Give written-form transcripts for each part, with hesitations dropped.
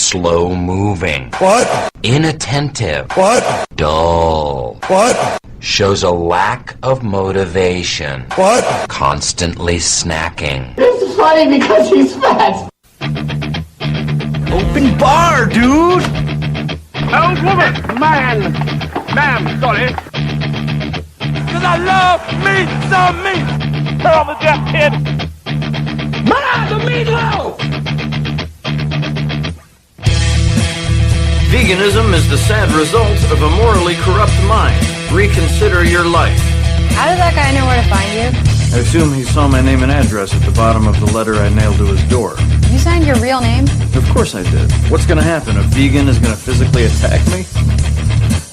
slow moving. What? Inattentive. What? Dull. What? Shows a lack of motivation. What? Constantly snacking. It's funny because he's fat. Open bar, dude! Old woman! Man! Ma'am, sorry. Cause I love me some meat! Turn on the death kid! The meatloaf! Veganism is the sad result of a morally corrupt mind. Reconsider your life. How did that guy know where to find you? I assume he saw my name and address at the bottom of the letter I nailed to his door. You signed your real name? Of course I did. What's gonna happen? A vegan is gonna physically attack me?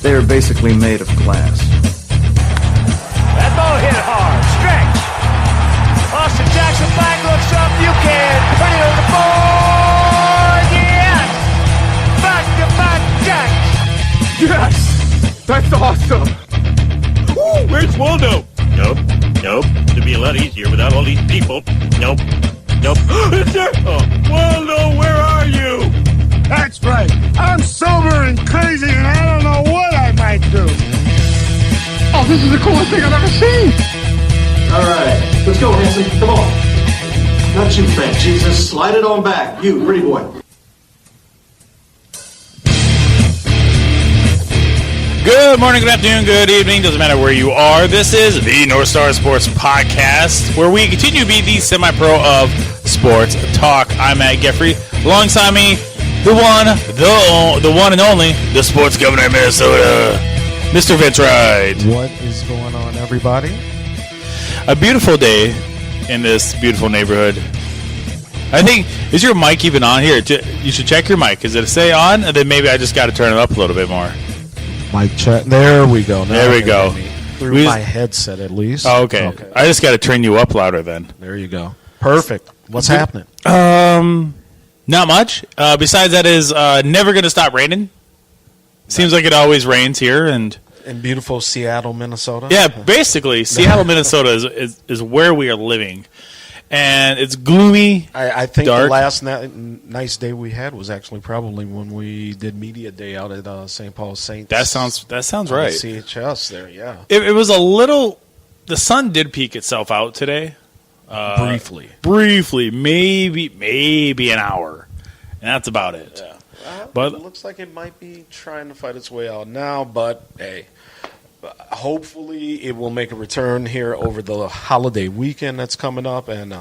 They are basically made of glass. That ball hit hard. Stretch. Austin Jackson back looks up. You can put it on the board. Yes. Back-to-back jacks. Yes. That's awesome. Woo, where's Waldo? Nope. It'd be a lot easier without all these people. Nope. It's there. Oh, Waldo, where are you? That's right. I'm sober and crazy and I don't know what I might do. Oh, this is the coolest thing I've ever seen. All right, let's go, Hanson. Come on. Not you, fat Jesus. Slide it on back. You, pretty boy. Good morning, good afternoon, good evening. Doesn't matter where you are. This is the North Star Sports Podcast, where we continue to be the semi-pro of sports talk. I'm Matt Geffrey. Alongside me, the one and only, the sports governor of Minnesota, Mr. Vince Wright. What is going on, everybody? A beautiful day in this beautiful neighborhood. I think, is your mic even on here? You should check your mic. Is it stay on? And then maybe I just got to turn it up a little bit more. Mic check. There we go. There we go. Through my headset, at least. Oh, okay. I just got to turn you up louder then. There you go. Perfect. What's happening? Not much. Besides that is never going to stop raining. Seems like it always rains here. And in beautiful Seattle, Minnesota? Yeah, basically. Seattle, Minnesota is where we are living. And it's gloomy. I think dark. The last nice day we had was actually probably when we did media day out at St. Paul Saints. That sounds right. CHS there, yeah. It was a little. The sun did peek itself out today. Briefly, maybe an hour, and that's about it. Yeah. But it looks like it might be trying to fight its way out now. But hey. Hopefully it will make a return here over the holiday weekend that's coming up, and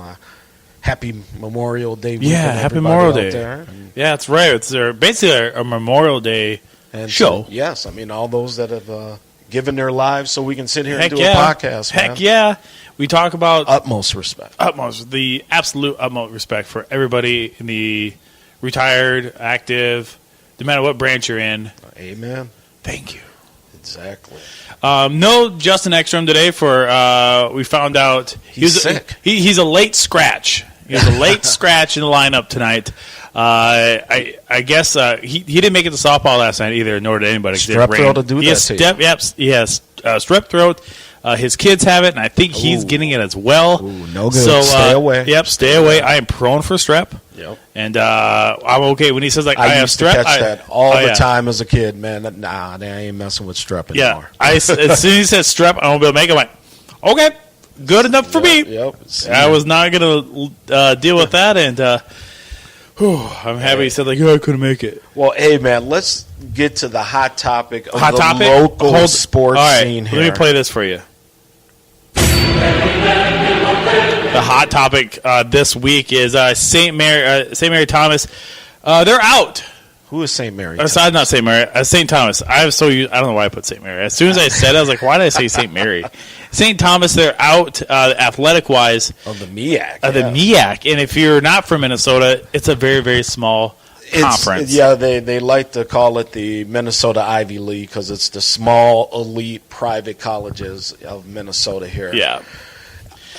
happy Memorial Day weekend. Yeah, happy Memorial Day. There. Yeah, that's right. It's basically a Memorial Day show. So, yes, I mean all those that have given their lives so we can sit here and do a podcast. Heck yeah. We talk about utmost respect. The absolute utmost respect for everybody in the retired, active, no matter what branch you're in. Amen. Thank you. Exactly. No Justin Ekstrom today we found out he's sick. He's a late scratch. He was a late scratch in the lineup tonight. I guess he didn't make it to softball last night either, nor did anybody. Strep throat to do that to you. Yep, he has strep throat. His kids have it, and I think he's getting it as well. Ooh, no good. So, stay away. Yep, stay away. I am prone for strep. Yep. And I'm okay when he says, like, I have used strep. to catch that all the time as a kid, man. Nah, they ain't messing with strep anymore. Yeah. As soon as he said strep, I won't be able to make it. I'm like, okay, good enough for me. Yep. I was not going to deal with that, and I'm happy he said, like, I couldn't make it. Well, hey, man, let's get to the hot topic of local sports scene here. Let me play this for you. The hot topic this week is St. Mary Thomas. They're out. Who is St. Mary? Not St. Mary. St. Thomas. I don't know why I put St. Mary. As soon as I said it, I was like, why did I say St. Mary? St. Thomas, they're out athletic-wise. Of the MEAC. The MEAC. And if you're not from Minnesota, it's a very, very small conference. Yeah, they like to call it the Minnesota Ivy League because it's the small, elite, private colleges of Minnesota here. Yeah.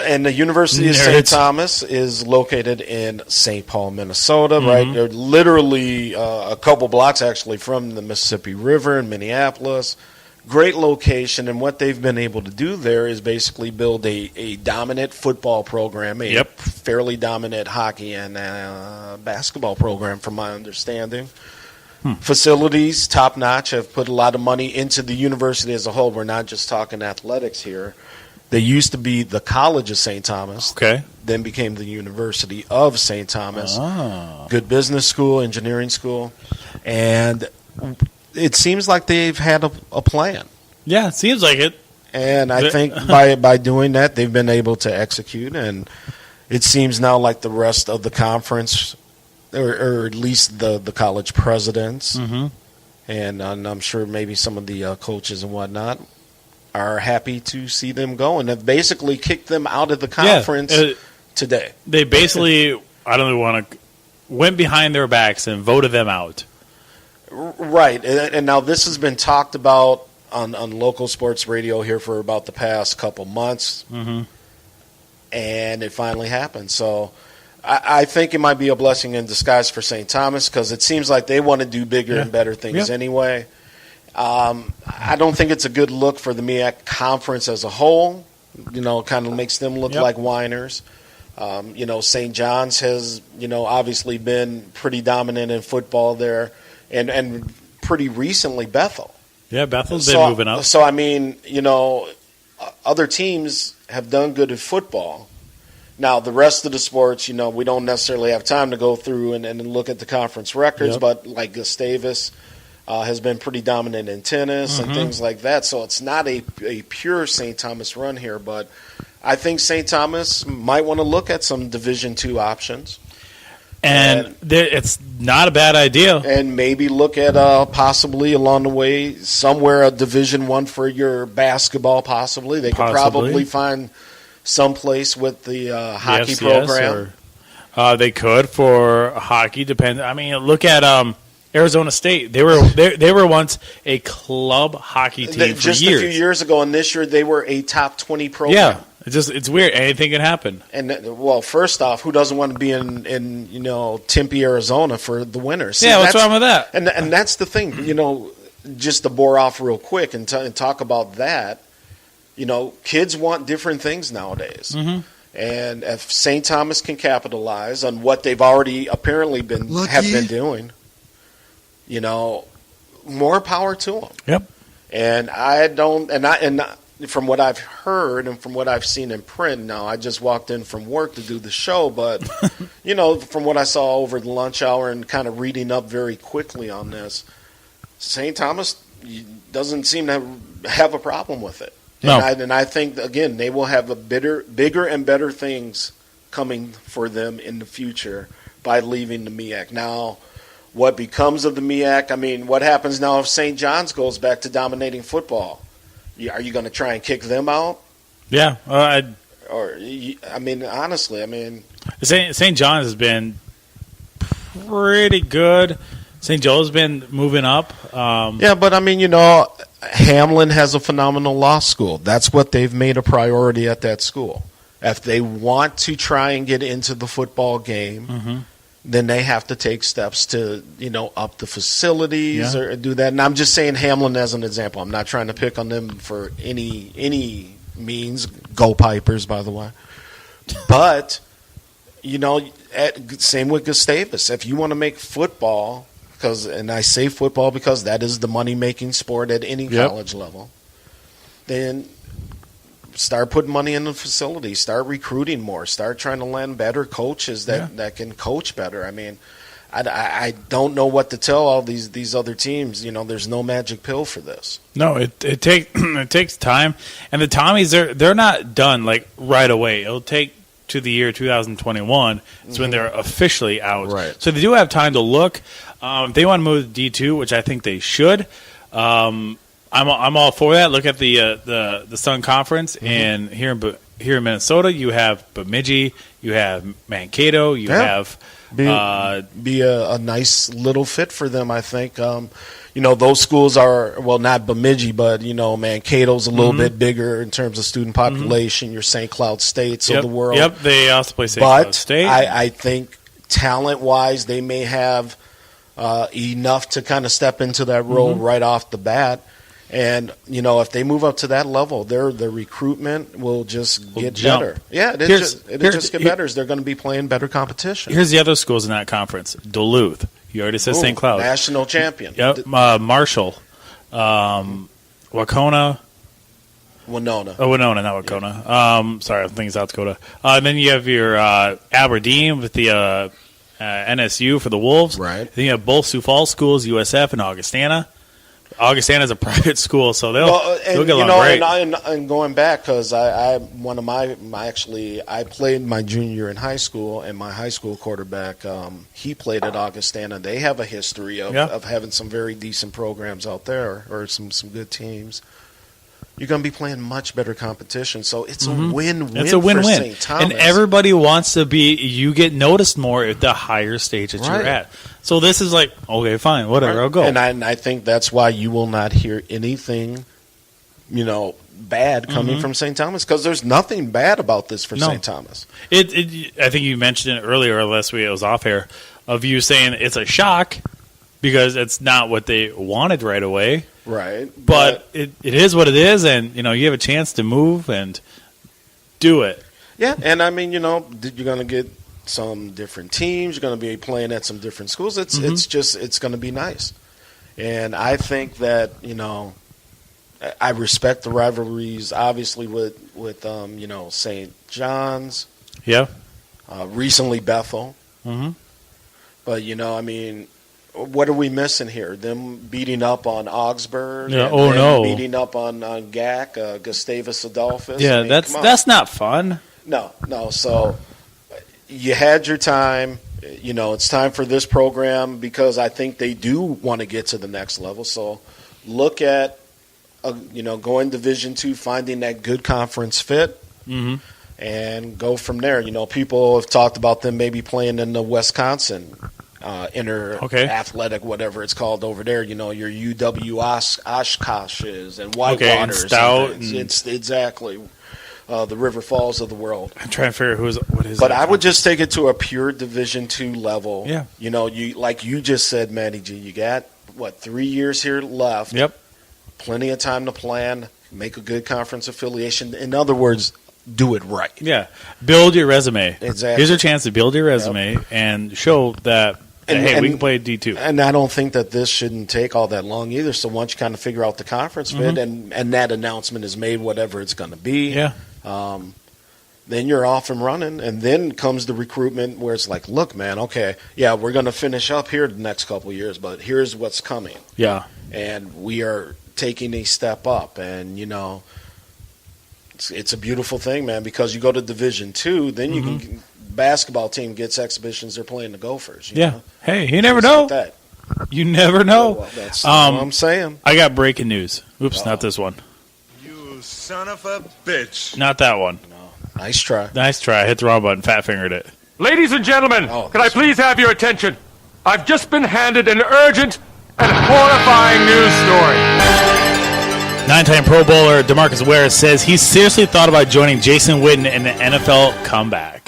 And the University of St. Thomas is located in St. Paul, Minnesota, right? They're literally a couple blocks, actually, from the Mississippi River in Minneapolis, great location, and what they've been able to do there is basically build a dominant football program, a fairly dominant hockey and basketball program, from my understanding. Facilities, top-notch, have put a lot of money into the university as a whole. We're not just talking athletics here. They used to be the College of St. Thomas, then became the University of St. Thomas. Good business school, engineering school, and it seems like they've had a plan. Yeah, it seems like it. And I think by doing that, they've been able to execute, and it seems now like the rest of the conference, or at least the college presidents, and I'm sure maybe some of the coaches and whatnot, are happy to see them go, and have basically kicked them out of the conference today. They basically, went behind their backs and voted them out. Right, and now this has been talked about on local sports radio here for about the past couple months, and it finally happened. So I think it might be a blessing in disguise for St. Thomas, because it seems like they want to do bigger and better things anyway. I don't think it's a good look for the MEAC conference as a whole. Kind of makes them look like whiners. St. John's has, obviously been pretty dominant in football there, and pretty recently Bethel. Yeah, Bethel's been moving up. So, I mean, other teams have done good at football. Now, the rest of the sports, we don't necessarily have time to go through and look at the conference records, but like Gustavus has been pretty dominant in tennis and things like that. So it's not a pure St. Thomas run here, but I think St. Thomas might want to look at some Division II options. And it's not a bad idea. And maybe look at possibly along the way somewhere a Division I for your basketball. Possibly they could probably find someplace with the hockey program. Or, they could for hockey. I mean, look at Arizona State. They were once a club hockey team for just years. A few years ago, and this year they were a top 20 program. Yeah. It's weird. Anything can happen. And well, first off, who doesn't want to be in Tempe, Arizona for the winter? See, what's wrong with that? And that's the thing. Just to bore off real quick and talk about that. Kids want different things nowadays, and if St. Thomas can capitalize on what they've already apparently been doing, more power to them. Yep. And from what I've heard and from what I've seen in print, now I just walked in from work to do the show, but from what I saw over the lunch hour and kind of reading up very quickly on this, St. Thomas doesn't seem to have a problem with it. No. And I think, again, they will have bigger and better things coming for them in the future by leaving the MEAC. Now, what becomes of the MEAC? I mean, what happens now if St. John's goes back to dominating football? Are you going to try and kick them out? Yeah. Honestly, St. John's has been pretty good. St. Joe's been moving up. But Hamlin has a phenomenal law school. That's what they've made a priority at that school. If they want to try and get into the football game, then they have to take steps to, up the facilities or do that. And I'm just saying Hamlin as an example. I'm not trying to pick on them for any means. Go Pipers, by the way. But, same with Gustavus. If you want to make football, and I say football because that is the money-making sport at any college level, then start putting money in the facility, start recruiting more, start trying to land better coaches that can coach better. I mean, I don't know what to tell all these other teams. There's no magic pill for this. No, it takes time, and the Tommies they're not done like right away. It'll take to the year 2021. It's when they're officially out. Right. So they do have time to look. If they want to move to D2, which I think they should. I'm all for that. Look at the Sun Conference, and here in Minnesota, you have Bemidji, you have Mankato, you have be a nice little fit for them. I think those schools are not Bemidji, but Mankato's a little bit bigger in terms of student population. Your St. Cloud States of the world. Yep, they also play St. Cloud State. I think talent wise, they may have enough to kind of step into that role right off the bat. And, if they move up to that level, their recruitment will just get jump. better. Yeah, it'll just get better. They're going to be playing better competition. Here's the other schools in that conference. Duluth. You already said St. Cloud. National champion. Yep. Marshall. Winona, not Wacona. Sorry, I'm thinking South Dakota. And then you have your Aberdeen with the NSU for the Wolves. Right. Then you have both Sioux Falls schools, USF and Augustana. Augustana is a private school, so they'll get along great. And going back, because I played my junior year in high school, and my high school quarterback, he played at Augustana. They have a history of having some very decent programs out there, or some good teams. You're going to be playing much better competition, so it's a win-win. It's a win-win, for St. Thomas. and everybody wants to be. You get noticed more at the higher stage that you're at. So this is like, okay, fine, whatever, I'll go. And I think that's why you will not hear anything, bad coming from St. Thomas, because there's nothing bad about this for St. Thomas. I think you mentioned it earlier, or last week it was off air, of you saying it's a shock because it's not what they wanted right away. Right. But it is what it is, and, you have a chance to move and do it. Yeah, and I mean, you're going to get some different teams. You're going to be playing at some different schools. It's going to be nice. And I think that, I respect the rivalries, obviously, with St. John's. Yeah. Recently Bethel. Mm-hmm. But, I mean, what are we missing here? Them beating up on Augsburg? Yeah. And beating up on GAC, Gustavus Adolphus? Yeah, I mean, that's not fun. No. So you had your time. It's time for this program, because I think they do want to get to the next level. So look at, going Division II, finding that good conference fit, and go from there. People have talked about them maybe playing in the Wisconsin athletic, whatever it's called over there. Your UW Oshkoshes and Whitewaters. And Stout. It's exactly the River Falls of the world. I'm trying to figure what is. But I would just take it to a pure Division II level. Yeah. You like you just said, Matty G. You got 3 years here left. Yep. Plenty of time to plan. Make a good conference affiliation. In other words, do it right. Yeah. Build your resume. Exactly. Here's your chance to build your resume and show that. Hey, we can play D2. And I don't think that this shouldn't take all that long either. So once you kind of figure out the conference fit and that announcement is made, whatever it's going to be, then you're off and running. And then comes the recruitment where it's like, look, man, okay, yeah, we're going to finish up here the next couple of years, but here's what's coming. Yeah. And we are taking a step up. And, it's a beautiful thing, man, because you go to Division II, then you can – basketball team gets exhibitions, they're playing the Gophers. You know? Hey, you never know. Like you never know. Well, that's what I'm saying. I got breaking news. Oops, not this one. You son of a bitch. Not that one. No. Nice try. Nice try. I hit the wrong button. Fat fingered it. Ladies and gentlemen, can I please have your attention? I've just been handed an urgent and horrifying news story. 9-time Pro Bowler DeMarcus Ware says he seriously thought about joining Jason Witten in the NFL comeback.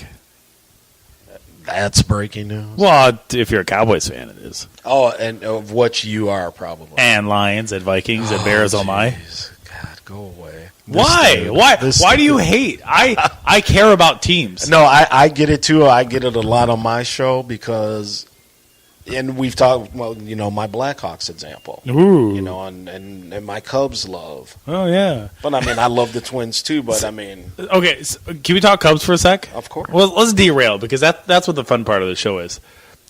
That's breaking news. Well, if you're a Cowboys fan, it is. Oh, and of what you are, probably. And Lions, and Vikings, and Bears, oh my. God, go away. Why? Why do you hate? I care about teams. No, I get it, too. I get it a lot on my show because... And we've talked, my Blackhawks example. Ooh. And my Cubs love. Oh, yeah. But, I love the Twins, too, but, Okay, so can we talk Cubs for a sec? Of course. Well, let's derail, because that's what the fun part of the show is.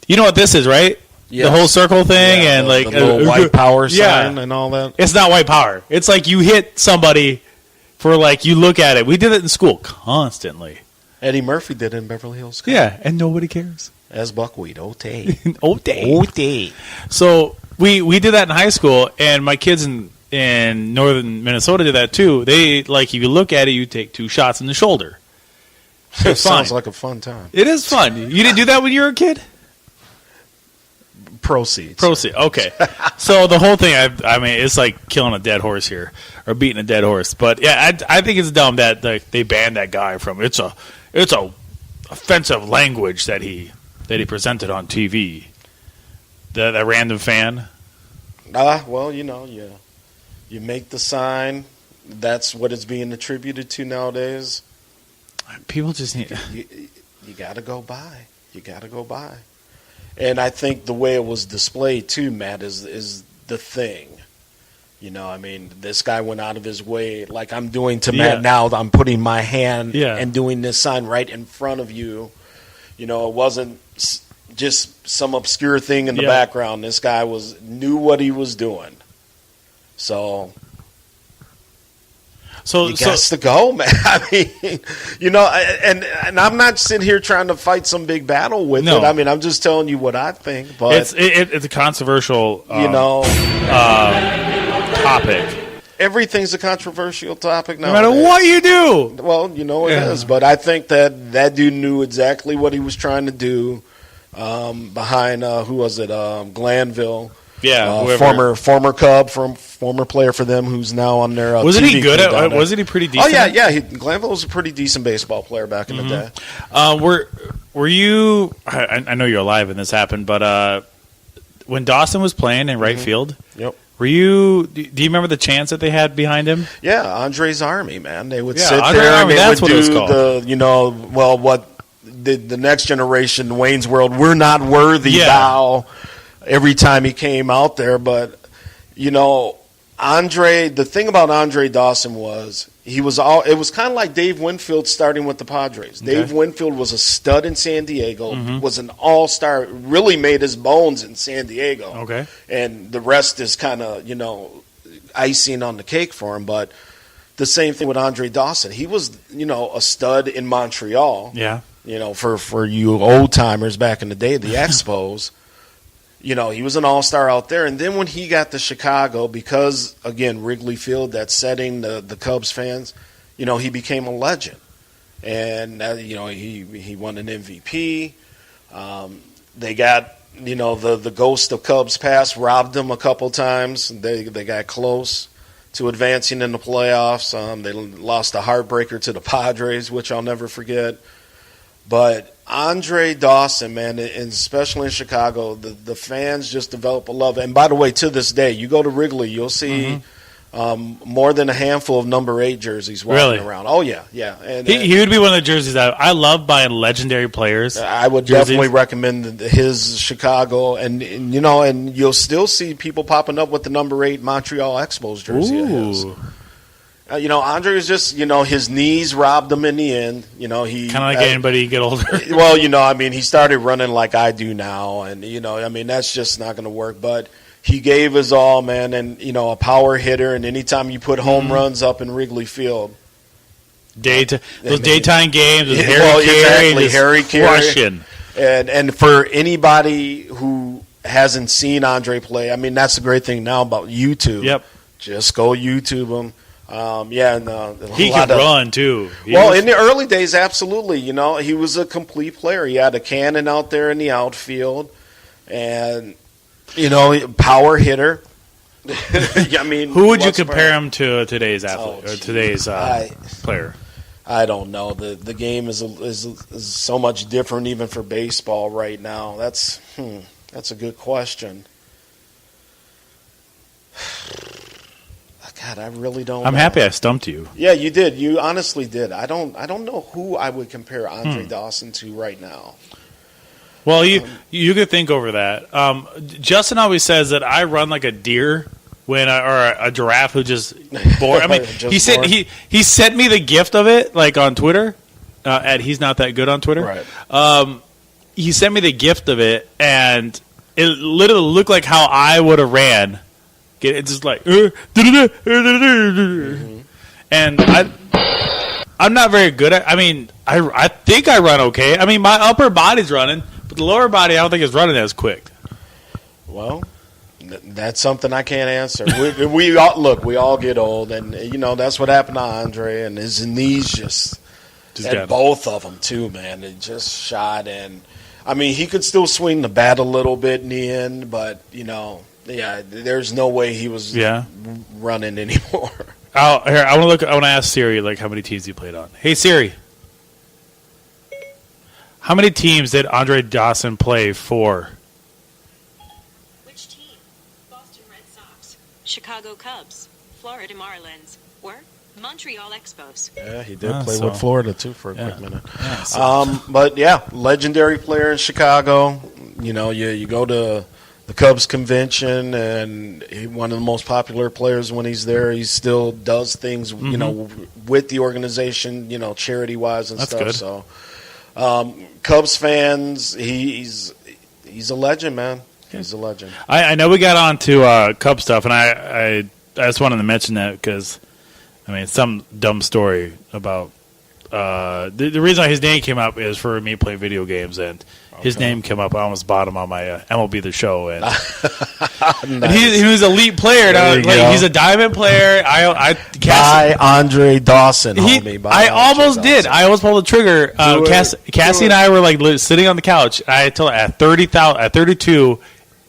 You know what this is, right? Yes. The whole circle thing and, the little white power sign and all that. It's not white power. It's like you hit somebody for, you look at it. We did it in school constantly. Eddie Murphy did it in Beverly Hills. Yeah, and nobody cares. As buckwheat, Ote. Ote. So we did that in high school, and my kids in northern Minnesota did that too. They if you look at it, you take 2 shots in the shoulder. It sounds like a fun time. It is fun. You didn't do that when you were a kid? Proceeds. Okay. So the whole thing, it's like killing a dead horse here, or beating a dead horse. But yeah, I think it's dumb that they banned that guy from it's a offensive language that he presented on TV. That random fan. Well, yeah. You make the sign. That's what it's being attributed to nowadays. People just need. You got to go by. You got to go by. And I think the way it was displayed too, Matt, is the thing. You know, I mean, this guy went out of his way, like I'm doing to Matt now. I'm putting my hand and doing this sign right in front of you. You know, it wasn't just some obscure thing in the background. This guy knew what he was doing. So you got to go, man. I mean, you know, and I'm not sitting here trying to fight some big battle with it. I mean, I'm just telling you what I think. But it's a controversial, topic. Everything's a controversial topic now. No matter what you do. Well, you know it is. But I think that dude knew exactly what he was trying to do behind, who was it, Glanville. Yeah, former Cub, former player for them, who's now on their wasn't TV he good at? Wasn't he pretty decent? Oh yeah. Glanville was a pretty decent baseball player back in the day. Were you? I know you're alive when this happened, but when Dawson was playing in right field, were you? Do you remember the chants that they had behind him? Yeah, Andre's Army, man. They would sit there and they would do what the next generation, Wayne's World. We're not worthy, thou. Every time he came out there, but you know, the thing about Andre Dawson was it was kind of like Dave Winfield starting with the Padres. Okay. Dave Winfield was a stud in San Diego, was an all-star, really made his bones in San Diego. Okay. And the rest is kind of, you know, icing on the cake for him, but the same thing with Andre Dawson. He was, you know, a stud in Montreal. Yeah. You know, for you old-timers back in the day, the Expos. You know, he was an all-star out there. And then when he got to Chicago, because, again, Wrigley Field, that setting, the Cubs fans, you know, he became a legend. And, you know, he won an MVP. They got, you know, the ghost of Cubs past robbed him a couple times. They got close to advancing in the playoffs. They lost a heartbreaker to the Padres, which I'll never forget. But Andre Dawson, man, and especially in Chicago, the fans just develop a love. And by the way, to this day, you go to Wrigley, you'll see more than a handful of number 8 jerseys walking around. Oh, yeah. And he would be one of the jerseys that I love buying legendary players. I would definitely recommend his Chicago. And you know, and you'll still see people popping up with the number 8 Montreal Expos jersey of his. You know, Andre was just, you know, his knees robbed him in the end. You know, he kind of like anybody get older. Well, you know, I mean, he started running like I do now, and you know, I mean, that's just not going to work. But he gave his all, man, and you know, a power hitter. And anytime you put home runs up in Wrigley Field, those daytime games, with Harry Carey, and for anybody who hasn't seen Andre play, I mean, that's the great thing now about YouTube. Yep, just go YouTube him. He could run too. In the early days, absolutely. You know, he was a complete player. He had a cannon out there in the outfield, and you know, power hitter. I mean, who would you compare him to today's athlete or today's player? I don't know. The game is so much different, even for baseball right now. That's a good question. God, I really don't know. I'm happy I stumped you. Yeah, you did. You honestly did. I don't know who I would compare Andre Dawson to right now. Well, you could think over that. Justin always says that I run like a deer or a giraffe who just bored. I mean, he sent me the gift of it, like on Twitter. He's not that good on Twitter. Right. He sent me the gift of it, and it literally looked like how I would have ran. It's just like, and I'm not very good at. I mean, I think I run okay. I mean, my upper body's running, but the lower body I don't think is running as quick. Well, that's something I can't answer. we all get old, and you know that's what happened to Andre, and his knees just and both of them too, man. It just shot, and I mean he could still swing the bat a little bit in the end, but you know. Yeah, there's no way he was running anymore. I want to ask Siri like how many teams he played on. Hey Siri, how many teams did Andre Dawson play for? Which team? Boston Red Sox, Chicago Cubs, Florida Marlins or Montreal Expos. Yeah, he did play with Florida, too, for a quick minute. Yeah, but, legendary player in Chicago. You know, you go to the Cubs convention, and he's one of the most popular players when he's there. He still does things, you know, with the organization, you know, charity-wise and stuff. Good. So, Cubs fans, he's a legend, man. He's a legend. I know we got on to Cub stuff, and I just wanted to mention that because, I mean, some dumb story about the reason why his name came up is for me playing video games, and his name came up. I almost bought him on my MLB The Show, and, and he was an elite player. He's a diamond player. By Andre Dawson, homie. I almost did. I almost pulled the trigger. Cassie and I were like sitting on the couch. I told her at 32.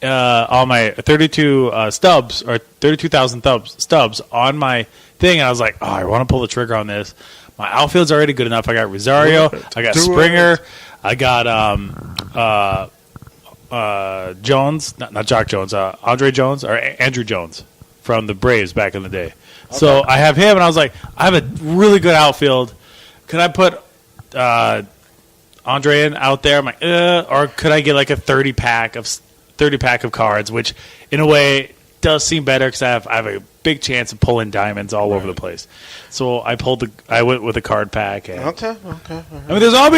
All my 32 stubs or 32,000 stubs on my thing, and I was like, I want to pull the trigger on this. My outfield's already good enough. I got Rosario, I got Springer, I got Jones, not Jock Jones, Andre Jones or Andrew Jones from the Braves back in the day. Okay. So I have him, and I was like, I have a really good outfield. Could I put Andre in out there? I'm like, or could I get like a 30 pack of cards, which in a way does seem better because I have a big chance of pulling diamonds all over the place. So I went with a card pack. And, okay. I mean, there'll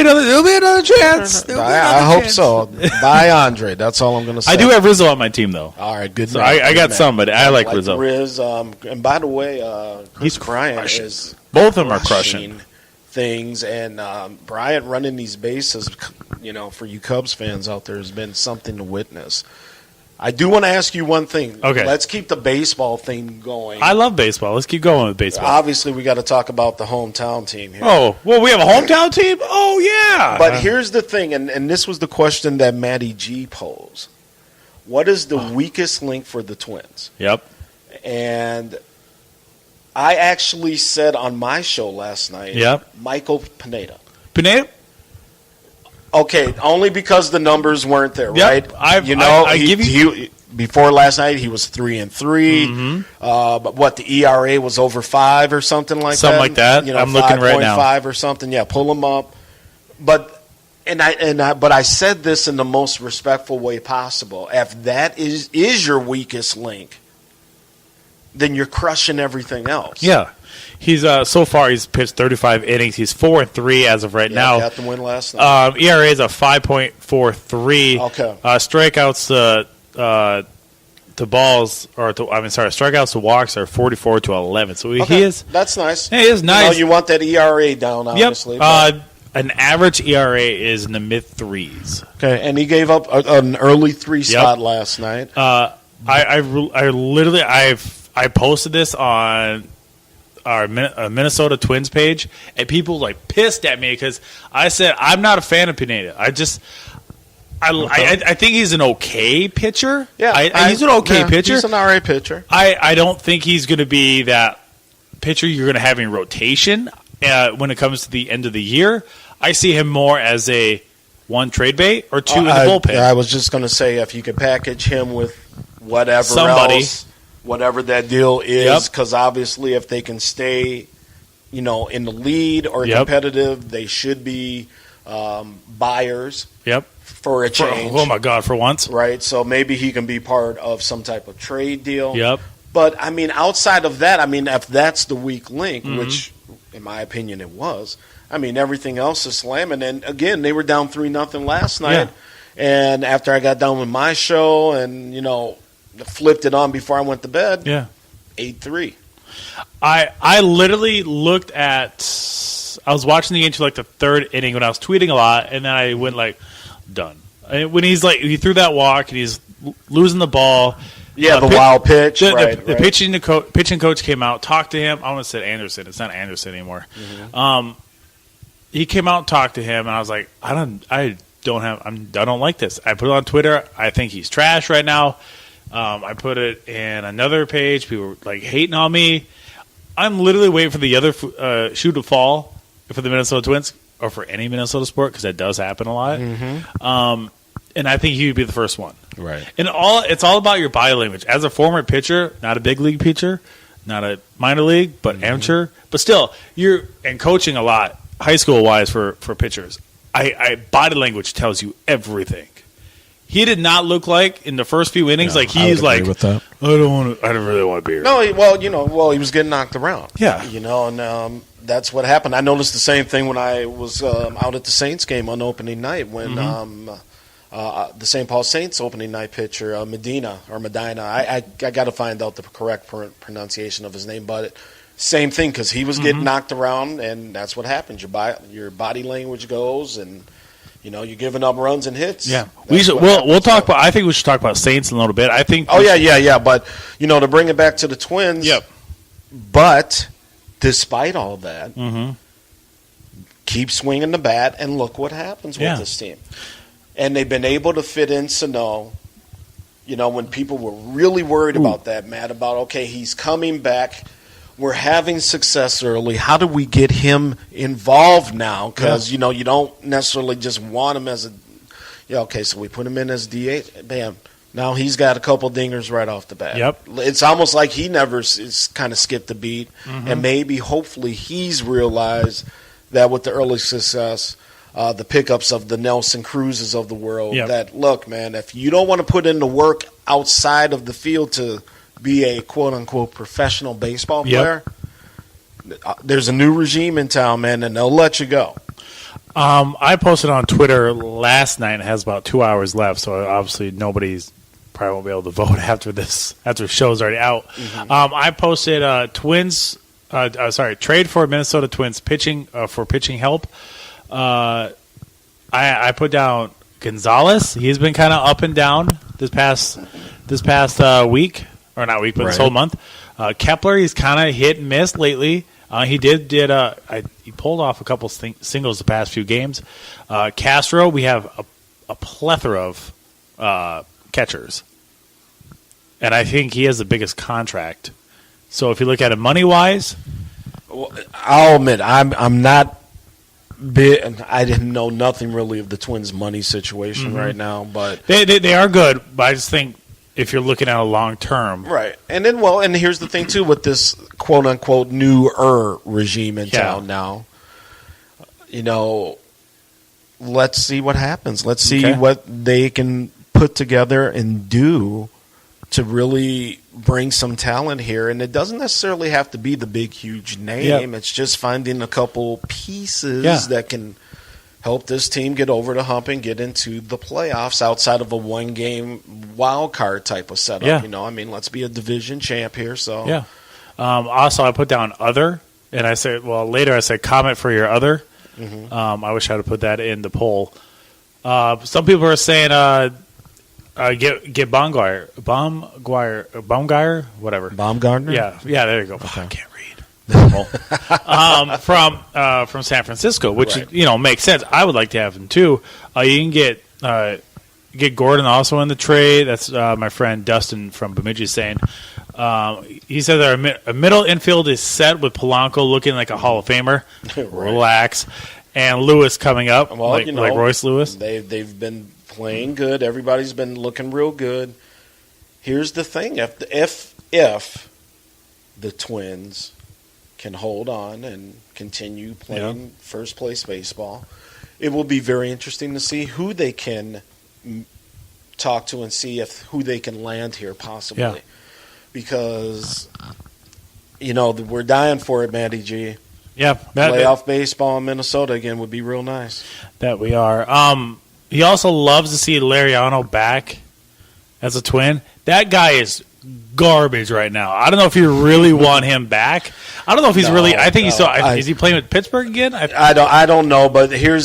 be another chance. I hope so. Bye, Andre. That's all I'm going to say. I do have Rizzo on my team, though. All right, good. So I got some, but I like Rizzo. Riz, and by the way, Chris Bryant is both of them are crushing things, and Bryant running these bases, you know, for you Cubs fans out there, has been something to witness. I do want to ask you one thing. Okay. Let's keep the baseball thing going. I love baseball. Let's keep going with baseball. Obviously, we got to talk about the hometown team here. Oh, well, we have a hometown team? Oh, yeah. But here's the thing, and this was the question that Matty G posed. What is the weakest link for the Twins? Yep. And I actually said on my show last night, Michael Pineda. Pineda? Okay, only because the numbers weren't there, yep. right? Before last night, he was 3-3. Mm-hmm. But what, the ERA was over 5 or something like that? Something like that. You know, I'm looking right now. 5 or something. Yeah, pull him up. But I said this in the most respectful way possible. If that is your weakest link, then you're crushing everything else. Yeah. He's so far he's pitched 35 innings. He's 4-3 as of right now. Got the win last night. ERA is a 5.43. Okay. Strikeouts to balls strikeouts to walks are 44-11. So he is. That's nice. He is nice. You know, you want that ERA down, obviously. Yep. An average ERA is in the mid threes. Okay, and he gave up an early 3 spot last night. I posted this on our Minnesota Twins page, and people like pissed at me because I said I'm not a fan of Pineda. I think he's an okay pitcher. Yeah, he's an okay pitcher. He's an alright pitcher. I don't think he's going to be that pitcher you're going to have in rotation when it comes to the end of the year. I see him more as a one trade bait or two in the bullpen. I was just going to say if you could package him with whatever else. Whatever that deal is, because obviously if they can stay, you know, in the lead or competitive, they should be buyers for a change. Oh, my God, for once. Right, so maybe he can be part of some type of trade deal. Yep. But, I mean, outside of that, I mean, if that's the weak link, which, in my opinion, it was, I mean, everything else is slamming. And, again, they were down 3-0 last night. And after I got done with my show and, you know, flipped it on before I went to bed. 8-3. I literally looked at. I was watching the game to like the third inning when I was tweeting a lot, and then I went like, done. And when he threw that walk and he's losing the ball. Yeah, the wild pitch. The pitching coach came out, talked to him. I almost said Anderson. It's not Anderson anymore. Mm-hmm. He came out and talked to him, and I was like, I don't like this. I put it on Twitter. I think he's trash right now. I put it in another page. People were like hating on me. I'm literally waiting for the other shoe to fall for the Minnesota Twins or for any Minnesota sport because that does happen a lot. Mm-hmm. And I think he would be the first one. Right. And it's all about your body language. As a former pitcher, not a big league pitcher, not a minor league, but amateur. But still, and coaching a lot, high school wise for pitchers. Body language tells you everything. He did not look like in the first few innings he's like, with that. I don't really want to be here. No, he was getting knocked around. Yeah, and that's what happened. I noticed the same thing when I was out at the Saints game on opening night when the St. Paul Saints opening night pitcher Medina. I got to find out the correct pronunciation of his name, but same thing because he was getting knocked around, and that's what happens. Your body language goes, and you're giving up runs and hits. Yeah, we'll talk about. I think we should talk about Saints in a little bit. I think. Oh yeah. But to bring it back to the Twins. Yep. But despite all that, keep swinging the bat, and look what happens with this team. And they've been able to fit in Sano. When people were really worried about that, Matt, about he's coming back. We're having success early. How do we get him involved now? Because, you don't necessarily just want him as so we put him in as DH. Bam. Now he's got a couple dingers right off the bat. Yep. It's almost like he never kind of skipped the beat. And maybe, hopefully, he's realized that with the early success, the pickups of the Nelson Cruzes of the world, that, look, man, if you don't want to put in the work outside of the field to be a quote-unquote professional baseball player, there's a new regime in town, man, and they'll let you go. I posted on Twitter last night. It has about 2 hours left, so obviously nobody's probably won't be able to vote after the show's already out. I posted trade for Minnesota Twins pitching for pitching help. I put down Gonzalez. He's been kind of up and down this past week. Or not week, but this whole month. Kepler, he's kind of hit and miss lately. He pulled off a couple singles the past few games. Castro, we have a plethora of catchers, and I think he has the biggest contract. So if you look at it money wise, I'll admit I'm not. I didn't know nothing really of the Twins' money situation right now, but they are good. But I just think, if you're looking at a long term. Right. And then, and here's the thing, too, with this quote-unquote newer regime in town now. Let's see what happens. Let's see what they can put together and do to really bring some talent here. And it doesn't necessarily have to be the big, huge name. It's just finding a couple pieces that can help this team get over the hump and get into the playoffs outside of a one-game wild card type of setup. Let's be a division champ here. So also, I put down other, and I said, later I said comment for your other. I wish I had put that in the poll. Some people are saying get Baumgartner, whatever. Baumgartner? Yeah, there you go. Okay. I can't read. From San Francisco, which makes sense. I would like to have him too. You can get Gordon also in the trade. That's my friend Dustin from Bemidji saying. He said that a middle infield is set with Polanco looking like a Hall of Famer. Relax. And Lewis coming up, like Royce Lewis. They've been playing good. Everybody's been looking real good. Here's the thing: if the Twins can hold on and continue playing first place baseball, it will be very interesting to see who they can talk to and see who they can land here possibly. Because we're dying for it, Matty G. Playoff baseball in Minnesota again would be real nice. That we are. He also loves to see Lariano back as a Twin. That guy is garbage right now. I don't know if you really want him back. I don't know if he's really. I think he's still. Is he playing with Pittsburgh again? I don't know. But here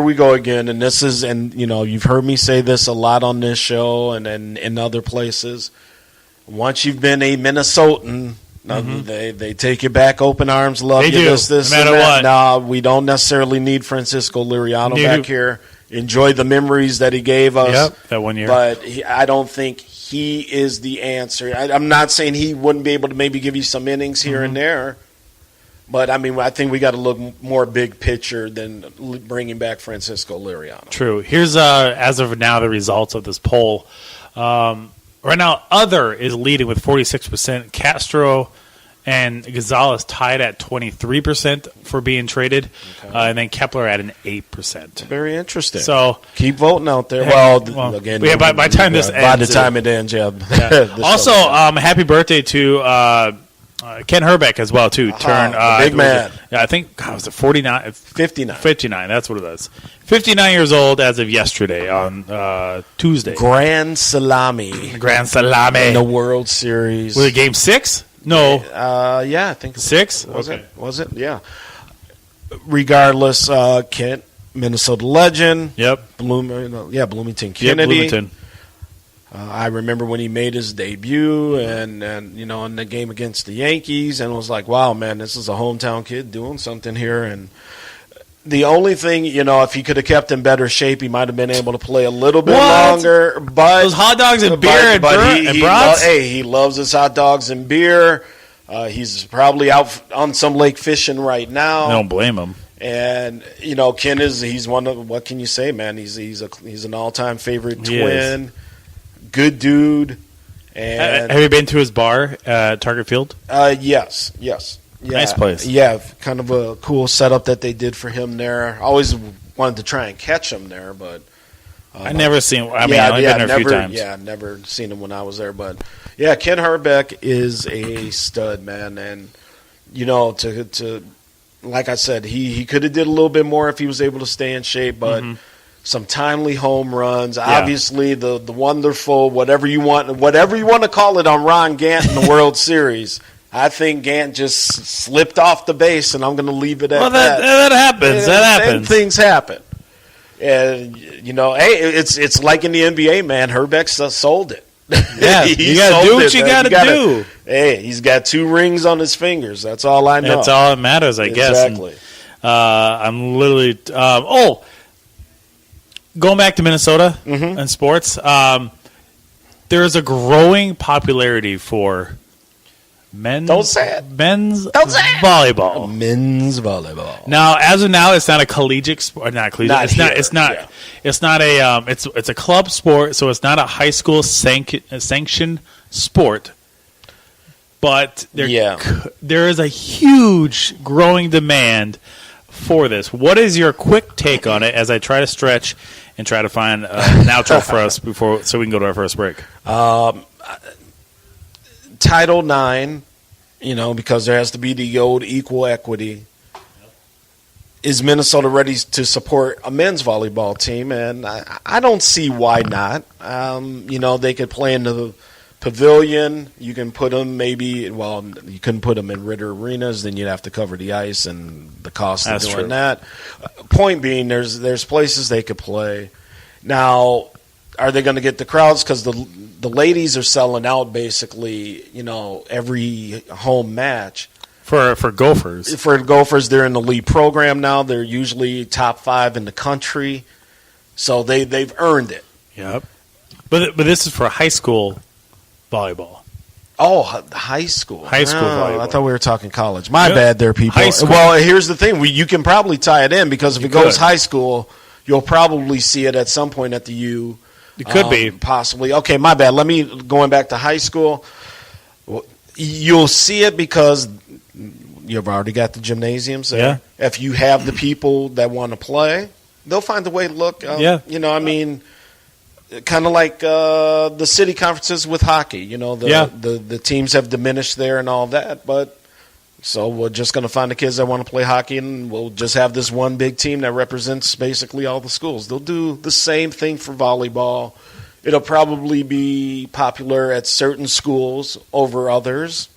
we go again. And this is, and you've heard me say this a lot on this show and in other places. Once you've been a Minnesotan, they take you back open arms, love you. This, no matter what. No, we don't necessarily need Francisco Liriano back here. Enjoy the memories that he gave us. That 1 year. But I don't think he is the answer. I'm not saying he wouldn't be able to maybe give you some innings here and there. But, I think we got to look more big picture than bringing back Francisco Liriano. True. Here's, as of now, the results of this poll. Right now, Other is leading with 46%. Castro and Gonzalez tied at 23% for being traded, and then Kepler at an 8%. Very interesting. So keep voting out there. Again, by the time this ends, by the time it ends, Also, happy birthday to Ken Herbeck as well too. Turned big man. I think was it 49? 59. 59. That's what it is. 59 years old as of yesterday on Tuesday. Grand Salami. In the World Series. Was it Game 6? No. Yeah, I think 6. Was it? Yeah. Regardless, Kent, Minnesota legend. Yep. Bloomington Kennedy. Yep, Bloomington. I remember when he made his debut and in the game against the Yankees, and was like, wow, man, this is a hometown kid doing something here. And the only thing, if he could have kept in better shape, he might have been able to play a little bit longer. But those hot dogs and beer and brats. He loves his hot dogs and beer. He's probably out on some lake fishing right now. I don't blame him. And Ken he's one of, what can you say, man? He's an all-time favorite twin. Good dude. And have you been to his bar at Target Field? Yes. Yeah. Nice place. Yeah, kind of a cool setup that they did for him there. I always wanted to try and catch him there, but I never seen him. I've only been there a few times. Yeah, never seen him when I was there. But yeah, Ken Herbeck is a stud, man. And to like I said, he could have did a little bit more if he was able to stay in shape, but some timely home runs. Yeah. Obviously, the wonderful, whatever you want to call it, on Ron Gant in the World Series. I think Gant just slipped off the base, and I'm going to leave it at that. That happens. That happens. Things happen. And, hey, it's like in the NBA, man. Herbeck sold it. Yeah, you got to do what you got to do. Hey, he's got 2 rings on his fingers. That's all I know. That's all that matters, I guess. Exactly. I'm literally going back to Minnesota and sports, there's a growing popularity for men's volleyball. Men's volleyball. Now, as of now, it's not a collegiate sport. Not collegiate. It's not a. It's a club sport, so it's not a high school sanctioned sport. But there is a huge growing demand for this. What is your quick take on it as I try to stretch and try to find an outro for us so we can go to our first break? Title IX, because there has to be the old equal equity. Is Minnesota ready to support a men's volleyball team? And I don't see why not. They could play in the pavilion. You can put them you couldn't put them in Ritter Arenas, then you'd have to cover the ice and the cost of doing that. Point being, there's places they could play. Now, are they going to get the crowds? Because the ladies are selling out basically, every home match. For Gophers. For Gophers, they're in the league program now. They're usually top 5 in the country. So they've earned it. Yep. But this is for high school volleyball. Oh, high school. High school volleyball. I thought we were talking college. My bad there, people. High school. Well, here's the thing. You can probably tie it in because if it goes high school, you'll probably see it at some point at the U. It could be. Possibly. Okay, my bad. Going back to high school, you'll see it because you've already got the gymnasiums there. Yeah. If you have the people that want to play, they'll find a way to look. Kind of like the city conferences with hockey. The teams have diminished there and all that, but so we're just going to find the kids that want to play hockey, and we'll just have this one big team that represents basically all the schools. They'll do the same thing for volleyball. It'll probably be popular at certain schools over others,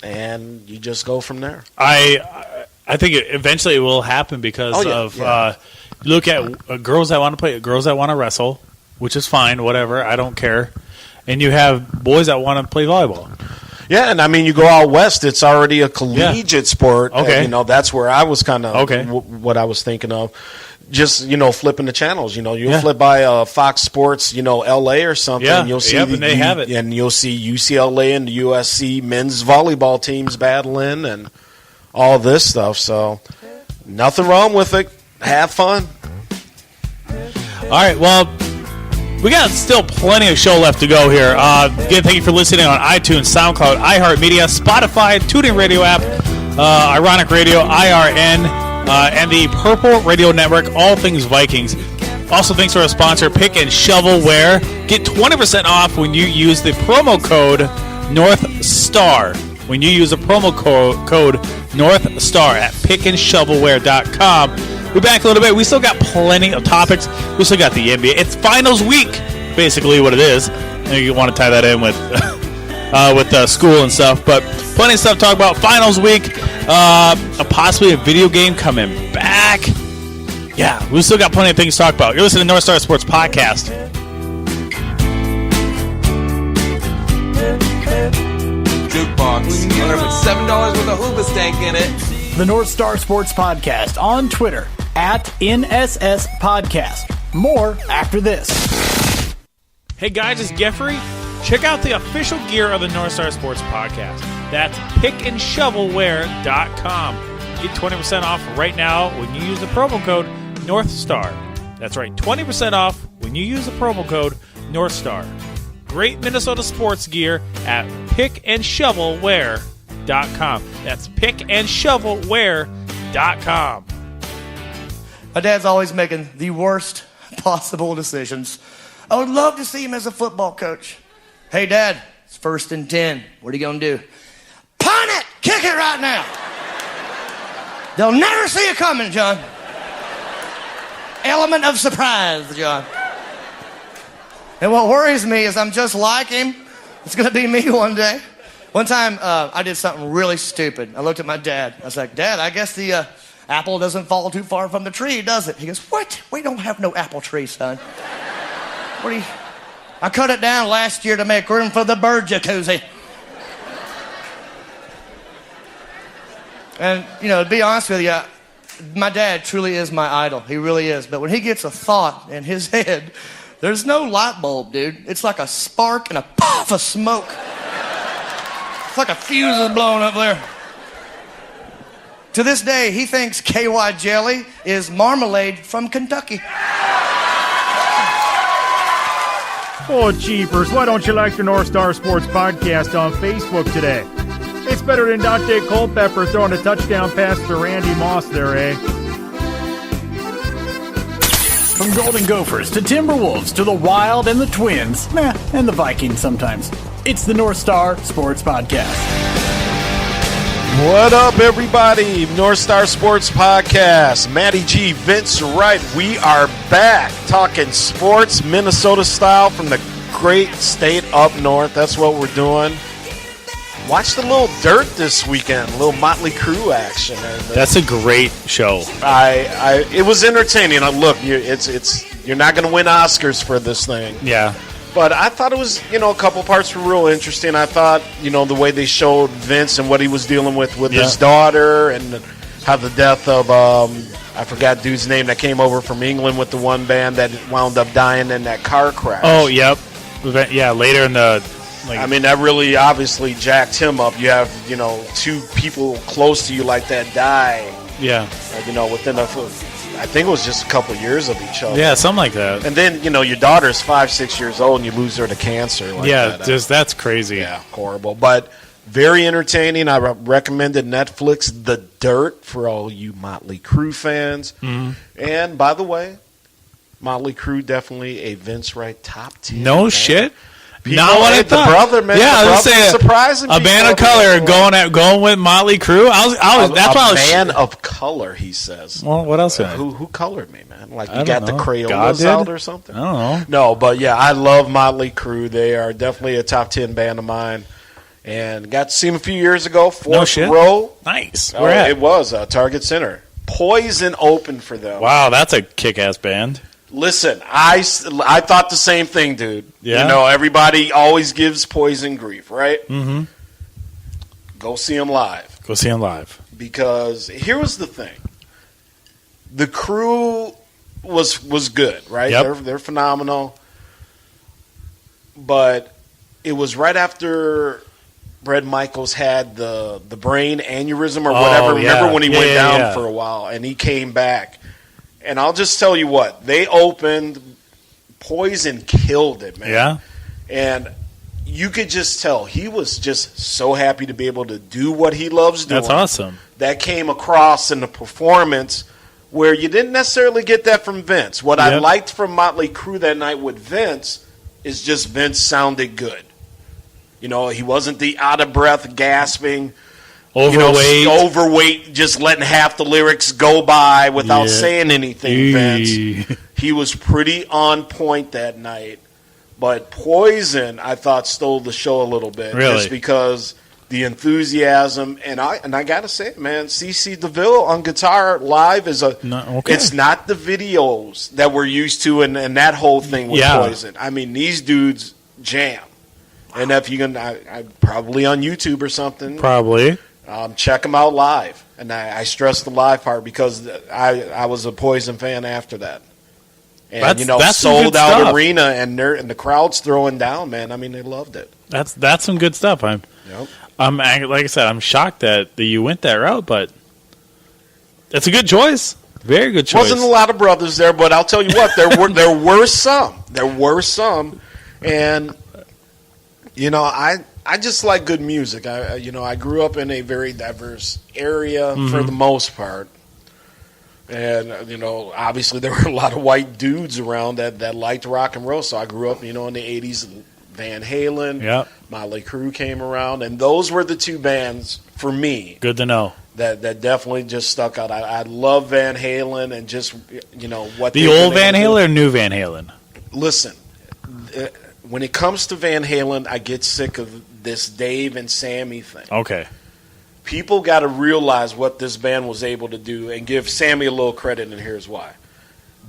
and you just go from there. I think eventually it will happen because look at girls that want to play, girls that want to wrestle, which is fine, whatever, I don't care. And you have boys that want to play volleyball. Yeah, and you go out west, it's already a collegiate sport. Okay. That's where I was kind of what I was thinking of. Just, flipping the channels. You'll flip by Fox Sports, LA or something, and you'll see and they have it. And you'll see UCLA and the USC men's volleyball teams battling and all this stuff. So nothing wrong with it. Have fun. All right, well, We got still plenty of show left to go here. Again, thank you for listening on iTunes, SoundCloud, iHeartMedia, Spotify, TuneIn Radio app, Ironic Radio, IRN, and the Purple Radio Network, all things Vikings. Also, thanks to our sponsor, Pick and Shovelware. Get 20% off when you use the promo code NorthStar. When you use the promo code NorthStar at pickandshovelware.com. We're back a little bit. We still got plenty of topics. We still got the NBA. It's finals week, basically what it is. You want to tie that in with school and stuff, but plenty of stuff to talk about. Finals week, possibly a video game coming back. Yeah, we still got plenty of things to talk about. You're listening to North Star Sports Podcast. Jukebox. I wonder if it's $7 with a hooba stank in it. The North Star Sports Podcast on Twitter at NSS Podcast. More after this. Hey guys, it's Geoffrey. Check out the official gear of the North Star Sports Podcast. That's pickandshovelware.com. Get 20% off right now when you use the promo code NorthStar. That's right, 20% off when you use the promo code NorthStar. Great Minnesota sports gear at pickandshovelware.com. That's pickandshovelware.com. My dad's always making the worst possible decisions. I would love to see him as a football coach. Hey, Dad, it's 1st and 10. What are you going to do? Punt it! Kick it right now! They'll never see it coming, John. Element of surprise, John. And what worries me is I'm just like him. It's going to be me one day. One time, I did something really stupid. I looked at my dad. I was like, Dad, I guess the apple doesn't fall too far from the tree, does it? He goes, what? We don't have no apple tree, son. What do you... I cut it down last year to make room for the bird jacuzzi. And, to be honest with you, my dad truly is my idol. He really is. But when he gets a thought in his head, there's no light bulb, dude. It's like a spark and a puff of smoke. It's like a fuse is blowing up there. To this day, he thinks KY jelly is marmalade from Kentucky. Oh, jeepers, why don't you like the North Star Sports Podcast on Facebook today? It's better than Dante Culpepper throwing a touchdown pass to Randy Moss there, eh? From Golden Gophers to Timberwolves to the Wild and the Twins, and the Vikings sometimes. It's the North Star Sports Podcast. What up, everybody? North Star Sports Podcast. Matty G, Vince Wright. We are back talking sports, Minnesota style, from the great state up north. That's what we're doing. Watched a little Dirt this weekend, a little Motley Crue action. That's a great show. It was entertaining. Look, you're not going to win Oscars for this thing. Yeah. But I thought it was, a couple parts were real interesting. I thought, the way they showed Vince and what he was dealing with his daughter, and how the death of, I forgot dude's name that came over from England with the one band that wound up dying in that car crash. Oh, yep. Yeah, later in the... that really obviously jacked him up. You have, two people close to you like that die. Yeah. Within I think it was just a couple years of each other. Yeah, something like that. And then, your daughter's 5-6 years old and you lose her to cancer. That's crazy. Yeah, horrible. But very entertaining. I recommended Netflix The Dirt for all you Motley Crue fans. Mm-hmm. And, by the way, Motley Crue definitely a Vince Wright top 10. No man. Shit. Not what I thought. The brother, man. Yeah, the I was saying surprising a band of color going with Motley Crue. That's why I was man of color. He says. Well, what else? Who colored me, man? Like you got the Crayolas out or something? I don't know. No, but yeah, I love Motley Crue. They are definitely a top 10 band of mine, and got to see them a few years ago. Fourth row. Nice. Where at? It was Target Center. Poison opened for them. Wow, that's a kick-ass band. Listen, I thought the same thing, dude. Yeah. Everybody always gives Poison grief, right? Mm-hmm. Go see them live. Go see them live. Because here was the thing. The crew was good, right? Yep. They're phenomenal. But it was right after Bret Michaels had the brain aneurysm or whatever. Yeah. Remember when he went down for a while and he came back? And I'll just tell you what, they opened Poison killed it, man. Yeah. And you could just tell he was just so happy to be able to do what he loves doing. That's awesome. That came across in the performance where you didn't necessarily get that from Vince. What I liked from Motley Crue that night with Vince is just Vince sounded good. You know, he wasn't the out-of-breath, gasping, overweight, just letting half the lyrics go by without saying anything, Vince. He was pretty on point that night. But Poison, I thought, stole the show a little bit. Really? Just because the enthusiasm, and I got to say it, man, CeCe DeVille on guitar live is it's not the videos that we're used to and that whole thing with Poison. I mean, these dudes jam. And if you can, I probably on YouTube or something. Probably. Check them out live. And I stress the live part because I was a Poison fan after that. And, that's sold out arena and the crowd's throwing down, man. I mean, they loved it. That's some good stuff. I'm like I said, I'm shocked that you went that route, but it's a good choice. Very good choice. Wasn't a lot of brothers there, but I'll tell you what, there were some. There were some. And, I just like good music. I grew up in a very diverse area for the most part. And, obviously there were a lot of white dudes around that liked rock and roll. So I grew up, in the 80s, Van Halen, Motley Crue came around. And those were the two bands, for me. Good to know. That definitely just stuck out. I love Van Halen and just, what the old Van Halen or new Van Halen? Listen, when it comes to Van Halen, I get sick of this Dave and Sammy thing. Okay. People got to realize what this band was able to do and give Sammy a little credit, and here's why.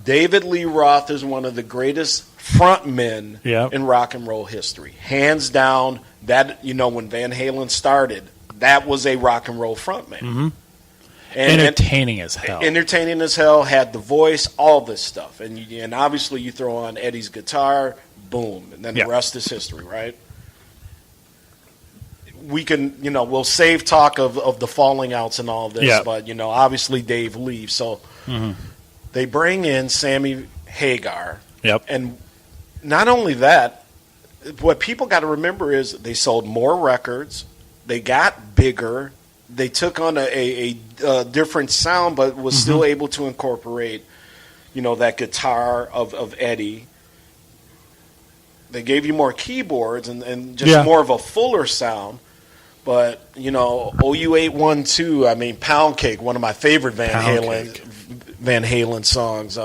David Lee Roth is one of the greatest frontmen in rock and roll history. Hands down, that when Van Halen started, that was a rock and roll frontman. Mm-hmm. Entertaining as hell. Entertaining as hell, had the voice, all this stuff. And obviously you throw on Eddie's guitar, boom, and then the rest is history, right? We can, we'll save talk of the falling outs and all this, but, obviously Dave leaves. So they bring in Sammy Hagar. And not only that, what people got to remember is they sold more records, they got bigger, they took on a different sound, but was still able to incorporate, that guitar of Eddie. They gave you more keyboards and just more of a fuller sound. But, OU812, I mean, Pound Cake, one of my favorite Van Halen songs.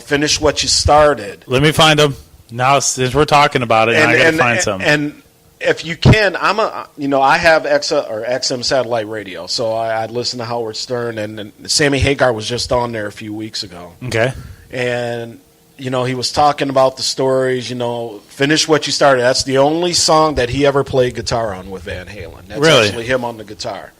Finish What You Started. Let me find them. Now, since we're talking about it, I got to find some. And if you can, I have XM satellite radio, so I listen to Howard Stern, and Sammy Hagar was just on there a few weeks ago. Okay. And he was talking about the stories, Finish What You Started. That's the only song that he ever played guitar on with Van Halen. That's actually him on the guitar.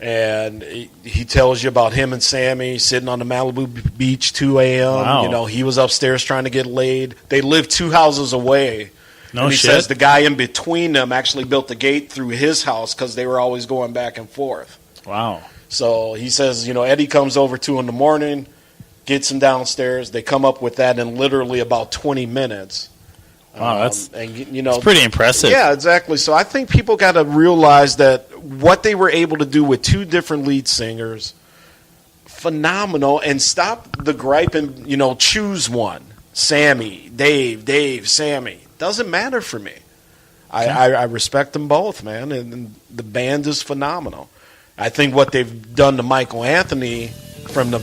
And he tells you about him and Sammy sitting on the Malibu beach, 2 a.m. Wow. He was upstairs trying to get laid. They lived 2 houses away. No and he shit. says the guy in between them actually built the gate through his house because they were always going back and forth. Wow. So he says, Eddie comes over 2 in the morning, gets him downstairs. They come up with that in literally about 20 minutes. Wow, that's pretty impressive. Yeah, exactly. So I think people got to realize that what they were able to do with 2 different lead singers, phenomenal, and stop the gripe and, choose one. Sammy, Dave, Sammy. Doesn't matter for me. I respect them both, man, and the band is phenomenal. I think what they've done to Michael Anthony from the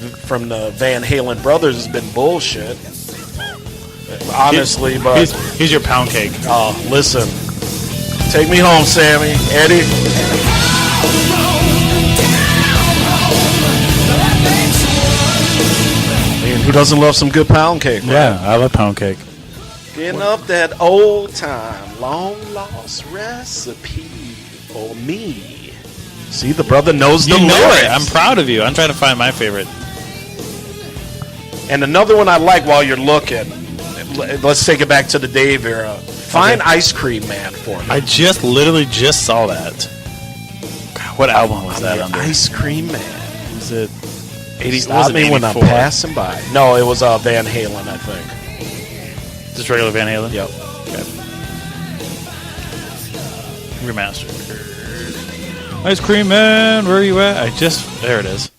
Van Halen brothers has been bullshit. Honestly, but he's your Pound Cake. Oh, listen. Take me home, Sammy. Eddie. Man, who doesn't love some good Pound Cake? Right? Yeah, I love Pound Cake. Getting up that old time, long lost recipe for me. See, the brother knows the lyrics. I'm proud of you. I'm trying to find my favorite. And another one I like while you're looking. Let's take it back to the Dave era. Find Ice Cream Man for me. I literally just saw that. God, what album was that under? Ice Cream Man. Was it 80s? Stop me when I'm passing by. No, it was Van Halen, I think. Just regular Van Halen? Yep. Okay. Remastered. Ice Cream Man, where are you at? There it is.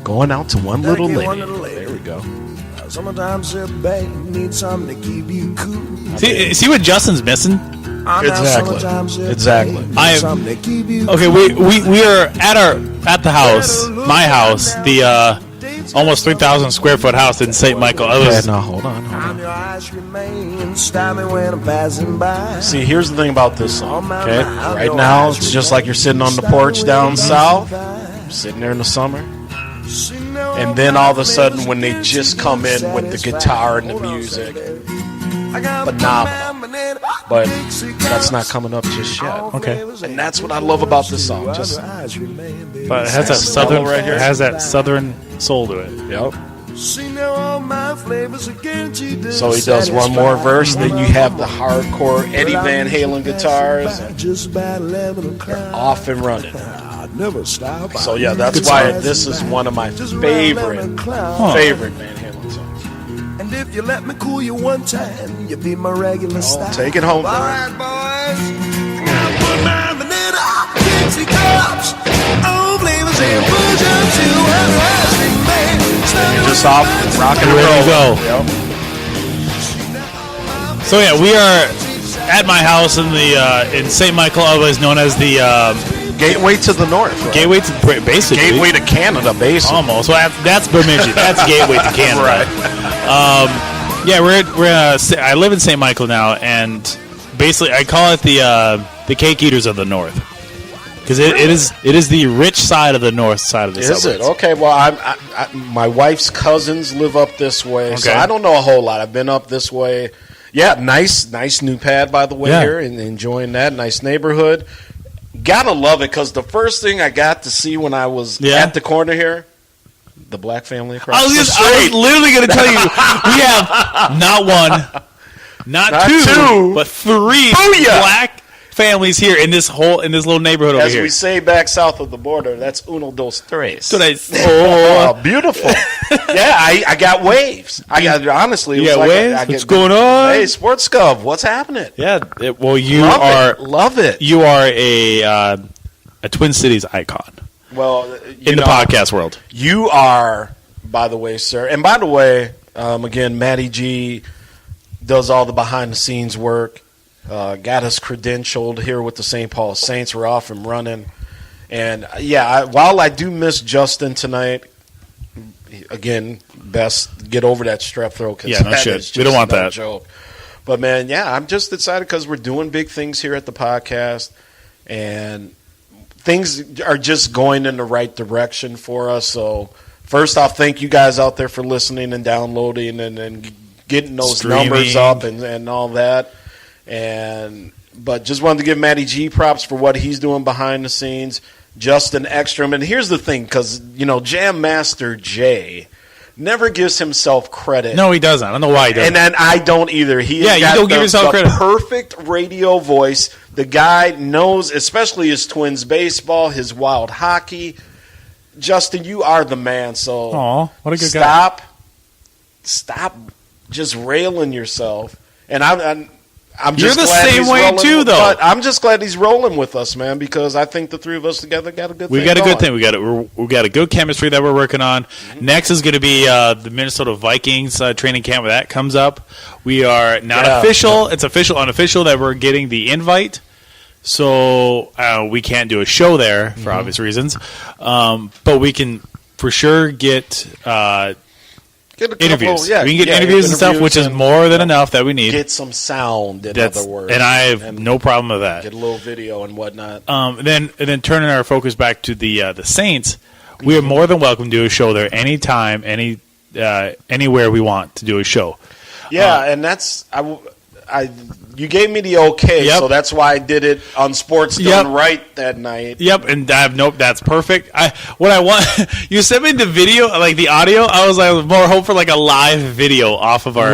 Going out to one little lady. There we go. Sometimes a babe needs something to keep you cool. See what Justin's missing? Exactly. Okay, we are at the house, my house, the almost 3,000 square foot house in St. Michael. Now hold on. See, here's the thing about this song. Okay, right now it's just like you're sitting on the porch down south, sitting there in the summer, and then all of a sudden when they just come in with the guitar and the music, phenomenal. But that's not coming up just yet. Okay, and that's what I love about this song. But it has that southern right here. It has that southern soul to it. Yep. So he does one more verse, then you have the hardcore Eddie Van Halen guitars, and they're off and running. So yeah, that's why this is one of my favorite Van Halen songs. And if you let me cool you one time, you'll be my regular style. Take it home. All right, boys. Put my vanilla Dixie cups. Oh, flavors and push-ups to a rising man. Just off, rocking and rolling. Go. Yep. So yeah, we are at my house in the in St. Michael, otherwise known as the Gateway to the North. Right? Gateway to basically. Gateway to Canada, basically. Almost. Well, that's Bemidji. That's Gateway to Canada. Right. Yeah, I live in St. Michael now, and basically I call it the cake eaters of the North, because it is the rich side of the north side of the suburbs. Is it? Okay. Well, my wife's cousins live up this way, so I don't know a whole lot. I've been up this way. Yeah, nice new pad by the way here, and enjoying that nice neighborhood. Gotta love it, because the first thing I got to see when I was at the corner here, the black family across the street. I was literally going to tell you, we have not one, not two, but three black families here in this little neighborhood over here. As we say back south of the border, that's uno, dos, tres. Oh, beautiful. Yeah, I got waves. Honestly. You got waves? What's going on? Hey, Sports Gov, what's happening? Yeah, love it. You are a Twin Cities icon. Well, in the podcast world. You are, by the way, sir. And by the way, again, Matty G does all the behind-the-scenes work. Got us credentialed here with the St. Paul Saints. We're off and running. And, while I do miss Justin tonight, again, best get over that strep throat. Yeah, no shit. We don't want that. Joke. But, man, I'm just excited because we're doing big things here at the podcast. And things are just going in the right direction for us. So, first off, thank you guys out there for listening and downloading and getting those numbers up and all that. But just wanted to give Matty G props for what he's doing behind the scenes. Justin Ekstrom. And here's the thing, because, Jam Master Jay never gives himself credit. No, he doesn't. I don't know why he doesn't. And then I don't either. You don't give yourself credit. Perfect radio voice. The guy knows, especially his Twins baseball, his Wild hockey. Justin, you are the man. So what a good guy. Stop just railing yourself. And I'm You're just the glad same he's way rolling, too, though. But I'm just glad he's rolling with us, man, because I think the three of us together got a good thing. We got a good thing. We got a good chemistry that we're working on. Mm-hmm. Next is going to be the Minnesota Vikings training camp. When that comes up, we are not official. It's official, unofficial that we're getting the invite. So we can't do a show there for obvious reasons, but we can for sure get interviews. We can get interviews and stuff, which is more than enough that we need. Get some sound, in other words. And I have no problem with that. Get a little video and whatnot. And then turning our focus back to the Saints, we are more than welcome to do a show there anytime, anywhere we want to do a show. Yeah, and that's you gave me the okay, so that's why I did it on Sports Done Right that night. Yep, and that's perfect. You sent me the video, like the audio. I was more hope for like a live video off of our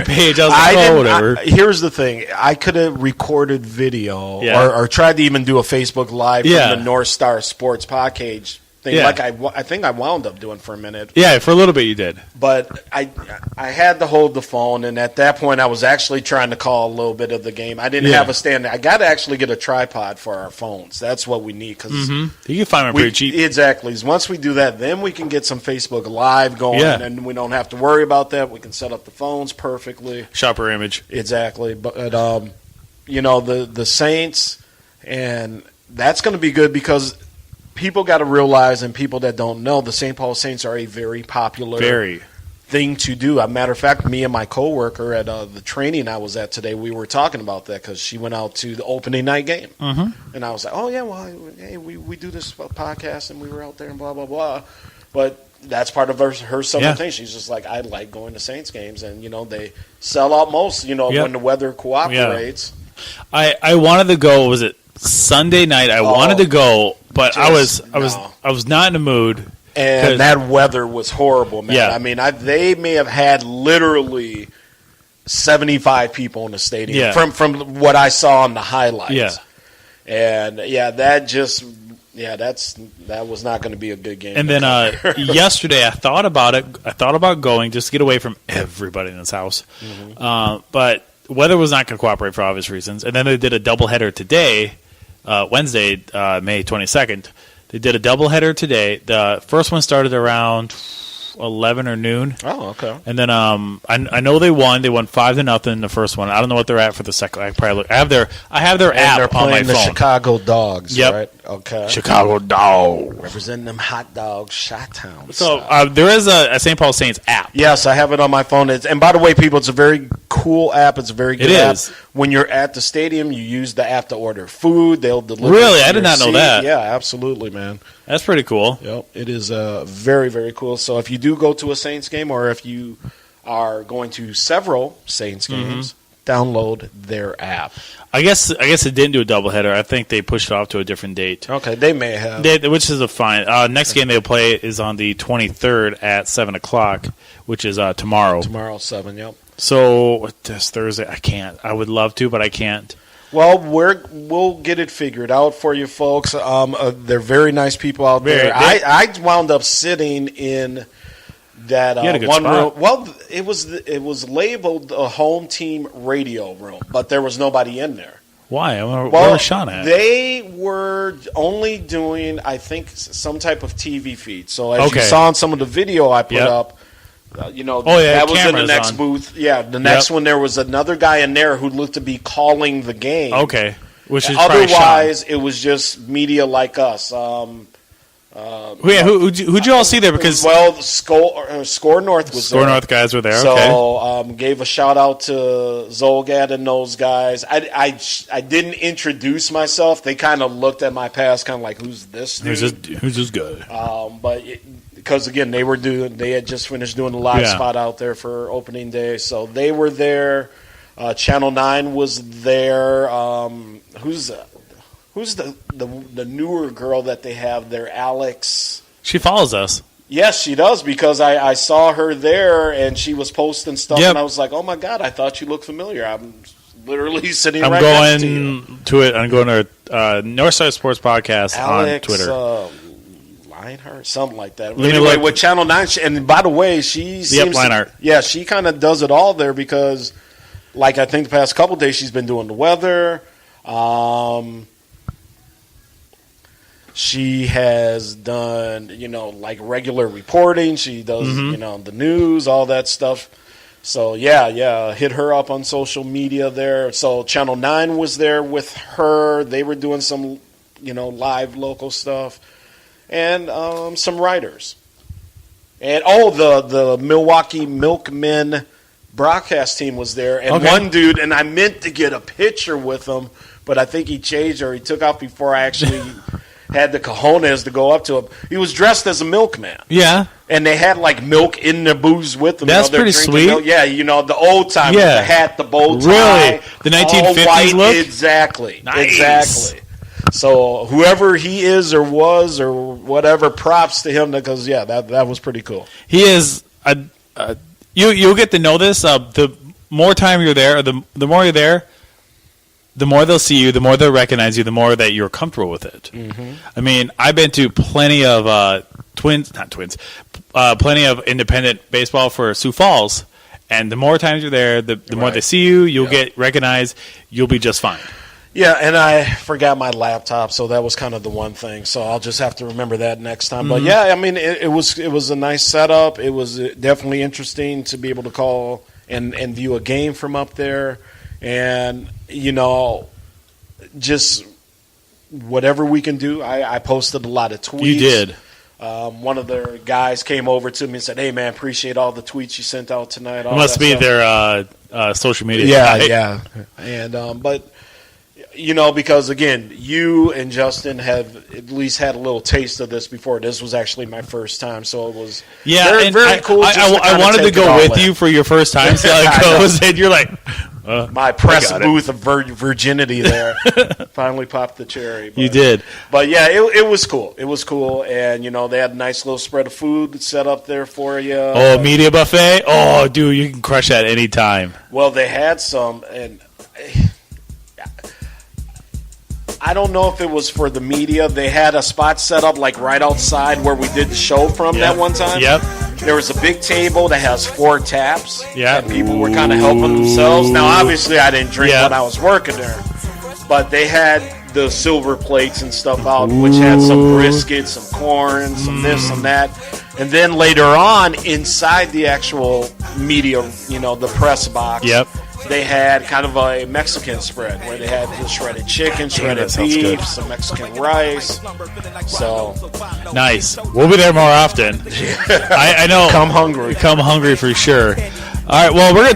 page. I was like, whatever. Here's the thing: I could have recorded video or tried to even do a Facebook Live from the North Star Sports podcast thing, Yeah. like I think I wound up doing for a minute. Yeah, for a little bit you did. But I had to hold the phone, and at that point I was actually trying to call a little bit of the game. I didn't have a stand. I got to actually get a tripod for our phones. That's what we need. Cause You can find them pretty cheap. Exactly. Once we do that, then we can get some Facebook Live going, and we don't have to worry about that. We can set up the phones perfectly. Shopper image. Exactly. But the Saints, and that's going to be good because people got to realize, and people that don't know, the St. Paul Saints are a very popular thing to do. As a matter of fact, me and my coworker at the training I was at today, we were talking about that because she went out to the opening night game. And I was like, oh, yeah, well, hey, we do this podcast, and we were out there and blah, blah, blah. But that's part of her summer thing. She's just like, I like going to Saints games, and, they sell out most, when the weather cooperates. I wanted to go, was it Sunday night? I wanted to go, but I was not in the mood. And that weather was horrible, man. Yeah. I mean, they may have had literally 75 people in the stadium from what I saw on the highlights. Yeah. And that was not going to be a good game. And then yesterday I thought about it. I thought about going just to get away from everybody in this house. But weather was not going to cooperate for obvious reasons. And then they did a doubleheader today, Wednesday, May 22nd. They did a doubleheader today. The first one started around 11 or noon. Oh, okay. And then I know they won. They won 5-0 the first one. I don't know what they're at for the second. I have their app on my phone. The Chicago Dogs, right? Okay. Chicago Dogs. Representing them hot dogs, Chi-Town. So there is a St. Paul Saints app. Yes, I have it on my phone. And by the way, people, it's a very cool app. It's a very good app. When you're at the stadium, you use the app to order food. They'll deliver. Really? I did not know that. Yeah, absolutely, man. That's pretty cool. Yep, it is very, very cool. So if you do go to a Saints game, or if you are going to several Saints games, download their app. I guess it didn't do a doubleheader. I think they pushed it off to a different date. Okay, they may have. Which is a fine. Next game they'll play is on the 23rd at 7 o'clock, which is tomorrow. Tomorrow, 7, yep. So this Thursday, I can't. I would love to, but I can't. Well, we'll get it figured out for you folks. They're very nice people out there. I wound up sitting in that one room. Well, it was labeled a home team radio room, but there was nobody in there. Why? Where was Sean at? They were only doing, I think, some type of TV feed. So as you saw in some of the video I put up, that was in the next booth. Yeah, the next one, there was another guy in there who looked to be calling the game. Okay. Which is otherwise, it was just media like us. Who'd you all see there? Because Score North was there. Score North guys were there. So gave a shout out to Zolgad and those guys. I didn't introduce myself. They kind of looked at my past, kind of like, who's this dude? Who's this guy? But because again, they had just finished doing a live spot out there for opening day, so they were there. Channel 9 was there. Who's the newer girl that they have there? Alex. She follows us. Yes, she does, because I saw her there and she was posting stuff, and I was like, oh my God, I thought you looked familiar. I'm literally sitting right next to you. I'm going to Northside Sports Podcast Alex, on Twitter. Lionheart, something like that. Anyway, with Channel 9, and by the way, she seems Lionheart. She kind of does it all there because, like, I think the past couple of days she's been doing the weather. She has done, like regular reporting. She does, the news, all that stuff. So, hit her up on social media there. So, Channel 9 was there with her. They were doing some, live local stuff. And some writers. And, the Milwaukee Milkmen broadcast team was there. And one dude, and I meant to get a picture with him, but I think he changed or he took off before I actually had the cojones to go up to him. He was dressed as a milkman. Yeah. And they had, like, milk in their booze with them. That's pretty sweet. Milk. Yeah, the old time with the hat, the bow tie. Really? The 1950s look? Exactly. Nice. Exactly. So whoever he is or was or whatever, props to him because, that was pretty cool. He is you'll get to know this. The more time you're there, the more you're there, the more they'll see you, the more they'll recognize you, the more that you're comfortable with it. Mm-hmm. I mean, I've been to plenty of plenty of independent baseball for Sioux Falls, and the more times you're there, the more they see you, you'll get recognized, you'll be just fine. Yeah, and I forgot my laptop, so that was kind of the one thing. So I'll just have to remember that next time. But yeah, I mean, it was a nice setup. It was definitely interesting to be able to call and view a game from up there, and just whatever we can do. I posted a lot of tweets. You did. One of their guys came over to me and said, "Hey, man, appreciate all the tweets you sent out tonight." It must be their social media. Yeah. And but because again, you and Justin have at least had a little taste of this before. This was actually my first time, so it was very cool. I wanted to go with you for your first time, see how it goes, and you're like. My press booth of virginity there finally popped the cherry. You did. But yeah, it was cool. It was cool. And, they had a nice little spread of food set up there for you. Oh, media buffet? Oh, dude, you can crush that any time. Well, they had some, and I don't know if it was for the media. They had a spot set up like right outside where we did the show from that one time. Yep. There was a big table that has 4 taps. Yeah. And people were kind of helping themselves. Now, obviously, I didn't drink when I was working there. But they had the silver plates and stuff out, which had some brisket, some corn, some this and that. And then later on, inside the actual media, the press box, they had kind of a Mexican spread where they had the shredded chicken, shredded beef, some Mexican rice. So nice. We'll be there more often. I know. Come hungry. Come hungry for sure. All right. Well, we're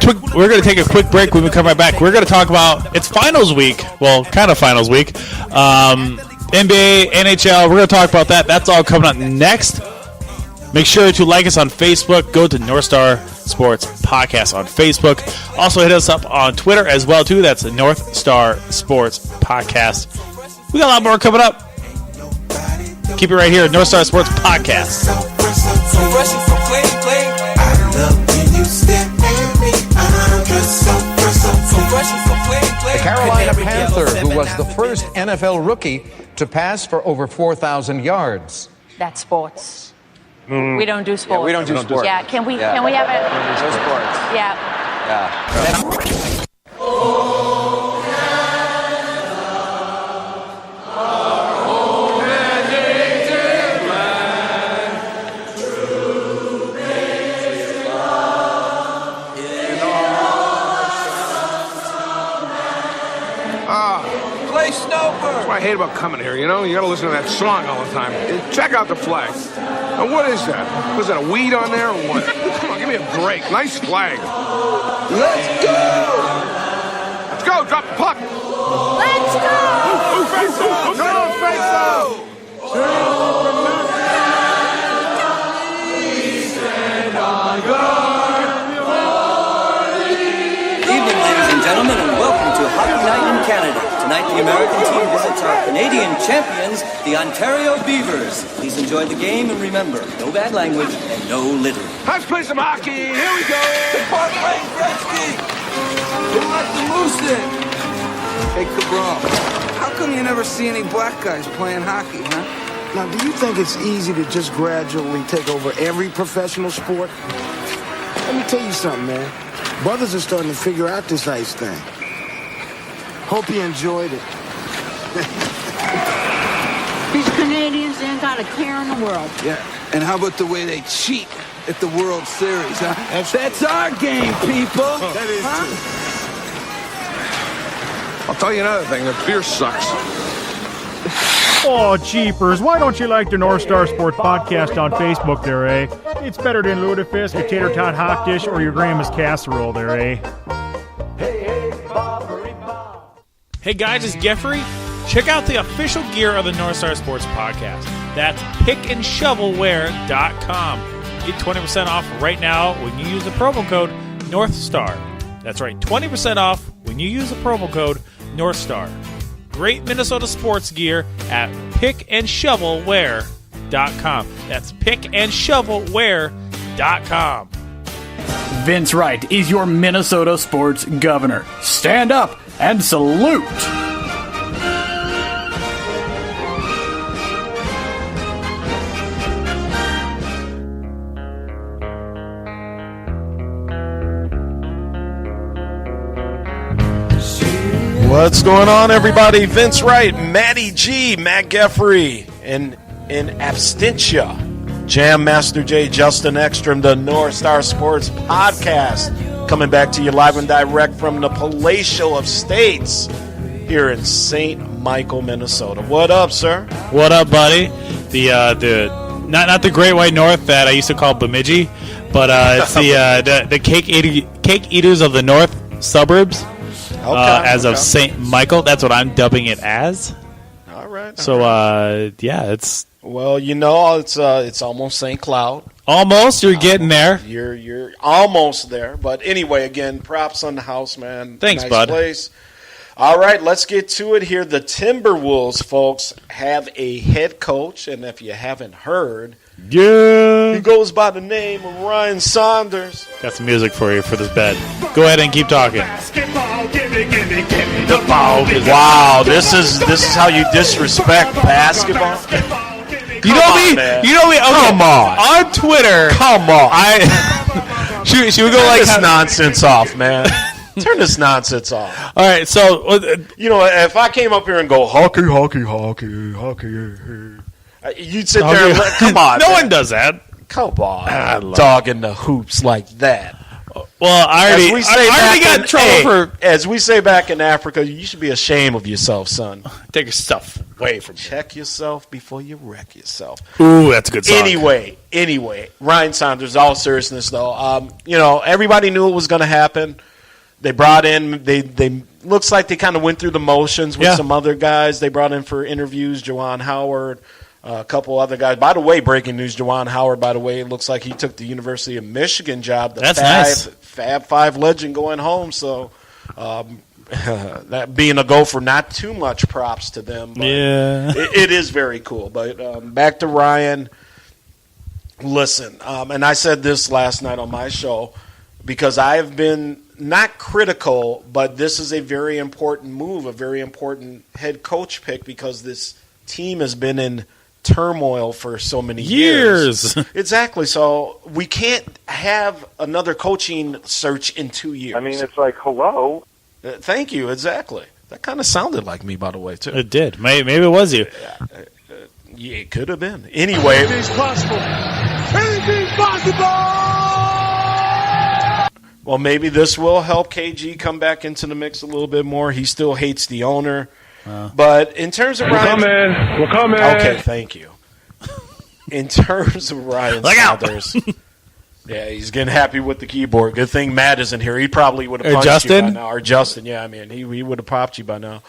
gonna take a quick break. When we come right back, we're gonna talk about it's finals week. Well, kind of finals week. NBA, NHL. We're gonna talk about that. That's all coming up next. Make sure to like us on Facebook. Go to North Star Sports Podcast on Facebook. Also hit us up on Twitter as well, too. That's the North Star Sports Podcast. We got a lot more coming up. Keep it right here, North Star Sports Podcast. The Carolina Panther, who was the first NFL rookie to pass for over 4,000 yards. That's sports. We don't do sports. Yeah, we don't do sports. Yeah, can we have it? No sports. Yeah. Play Snowbird. That's what I hate about coming here, you gotta listen to that song all the time. Check out the flag. Now, what is that? Was that a weed on there or what? Come on, give me a break. Nice flag. Let's go! Let's go, drop the puck. Let's go! Come on, Faso! Evening, ladies and gentlemen, and welcome to Hockey Night in Canada. Tonight, the American team visits our Canadian champions, the Ontario Beavers. Please enjoy the game and remember, no bad language and no littering. Let's play some hockey. Here we go. Park Lane Gretzky. Who let the moose in? Hey, Cabral, how come you never see any black guys playing hockey, huh? Now, do you think it's easy to just gradually take over every professional sport? Let me tell you something, man. Brothers are starting to figure out this ice thing. Hope you enjoyed it. These Canadians ain't got a care in the world. Yeah, and how about the way they cheat at the World Series, huh? That's our game, people. That is true. I'll tell you another thing. The beer sucks. Oh, jeepers. Why don't you like the North Star Sports Podcast on Facebook there, eh? It's better than Ludafisk, your tater tot hot dish, or your grandma's casserole there, eh? Hey guys, it's Geoffrey. Check out the official gear of the North Star Sports Podcast. That's pickandshovelwear.com. Get 20% off right now when you use the promo code NorthStar. That's right, 20% off when you use the promo code NorthStar. Great Minnesota sports gear at pickandshovelwear.com. That's pickandshovelwear.com. Vince Wright is your Minnesota sports governor. Stand up and salute. What's going on, everybody? Vince Wright, Matty G, Matt Geffrey, and in absentia, Jam Master J, Justin Ekstrom, the North Star Sports Podcast, coming back to you live and direct from the palatial of states here in St. Michael, Minnesota. What up, sir? What up, buddy? The not the Great White North that I used to call Bemidji, but it's the cake eaters of the North suburbs. As of St. Michael, that's what I'm dubbing it as. All right. So, yeah, it's... Well, you know, it's almost St. Cloud. Almost. You're getting there. You're almost there. But anyway, again, props on the house, man. Thanks, nice bud. Place. All right, let's get to it here. The Timberwolves, folks, have a head coach, and if you haven't heard... Yeah. He goes by the name of Ryan Saunders. Got some music for you for this bed. Go ahead and keep talking. Basketball, give me the ball. Wow, this is how you disrespect basketball. You know me. Okay. Come on. On Twitter. Come on. Should we go like this nonsense off, man? Turn this nonsense off. All right, so you know, if I came up here and go hockey, you'd sit there and come on. No one does that. Come on, dogging the hoops like that. Well, I already got in trouble for. As we say back in Africa, you should be ashamed of yourself, son. Take your stuff away from you. Check yourself before you wreck yourself. Ooh, that's a good song. Anyway, Ryan Saunders. All seriousness, though, you know, everybody knew it was going to happen. They brought in. They looks like they kind of went through the motions with some other guys. They brought in for interviews, Juwan Howard. A couple other guys. By the way, breaking news, Juwan Howard, by the way, it looks like he took the University of Michigan job. That's nice. Fab Five legend going home. So that being a Gopher, not too much props to them. But it is very cool. But back to Ryan. Listen, and I said this last night on my show because I have been not critical, but this is a very important move, a very important head coach pick because this team has been in turmoil for so many years. Exactly. So we can't have another coaching search in 2 years. I mean, it's like, hello. Thank you. Exactly. That kind of sounded like me, by the way, too. It did. Maybe it was you. Yeah, it could have been. Anyway. Anything's possible. Anything's possible. Well, maybe this will help KG come back into the mix a little bit more. He still hates the owner. But in terms of Ryan... We're coming. Okay, thank you. In terms of Ryan Saunders... Yeah, he's getting happy with the keyboard. Good thing Matt isn't here. He probably would have punched you by now. Or Justin, yeah, I mean, he would have popped you by now.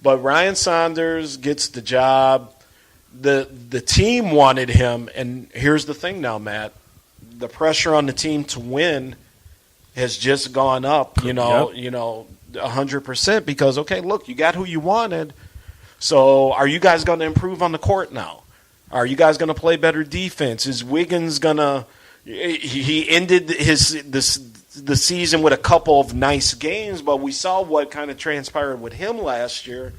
But Ryan Saunders gets the job. The team wanted him, and here's the thing now, Matt. The pressure on the team to win has just gone up, you know, 100% because, okay, look, you got who you wanted. So are you guys going to improve on the court now? Are you guys going to play better defense? Is Wiggins going to – he ended the season with a couple of nice games, but we saw what kind of transpired with him last year.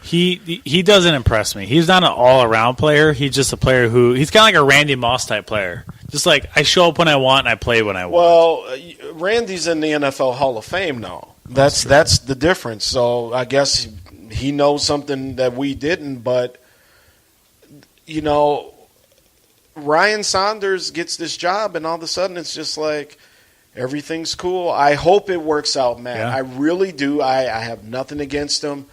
He doesn't impress me. He's not an all-around player. He's just a player who – he's kind of like a Randy Moss type player. Just like I show up when I want and I play when I want. Well, Randy's in the NFL Hall of Fame now. That's the difference. So I guess he knows something that we didn't. But, you know, Ryan Saunders gets this job, and all of a sudden it's just like everything's cool. I hope it works out, man. Yeah. I really do. I have nothing against him.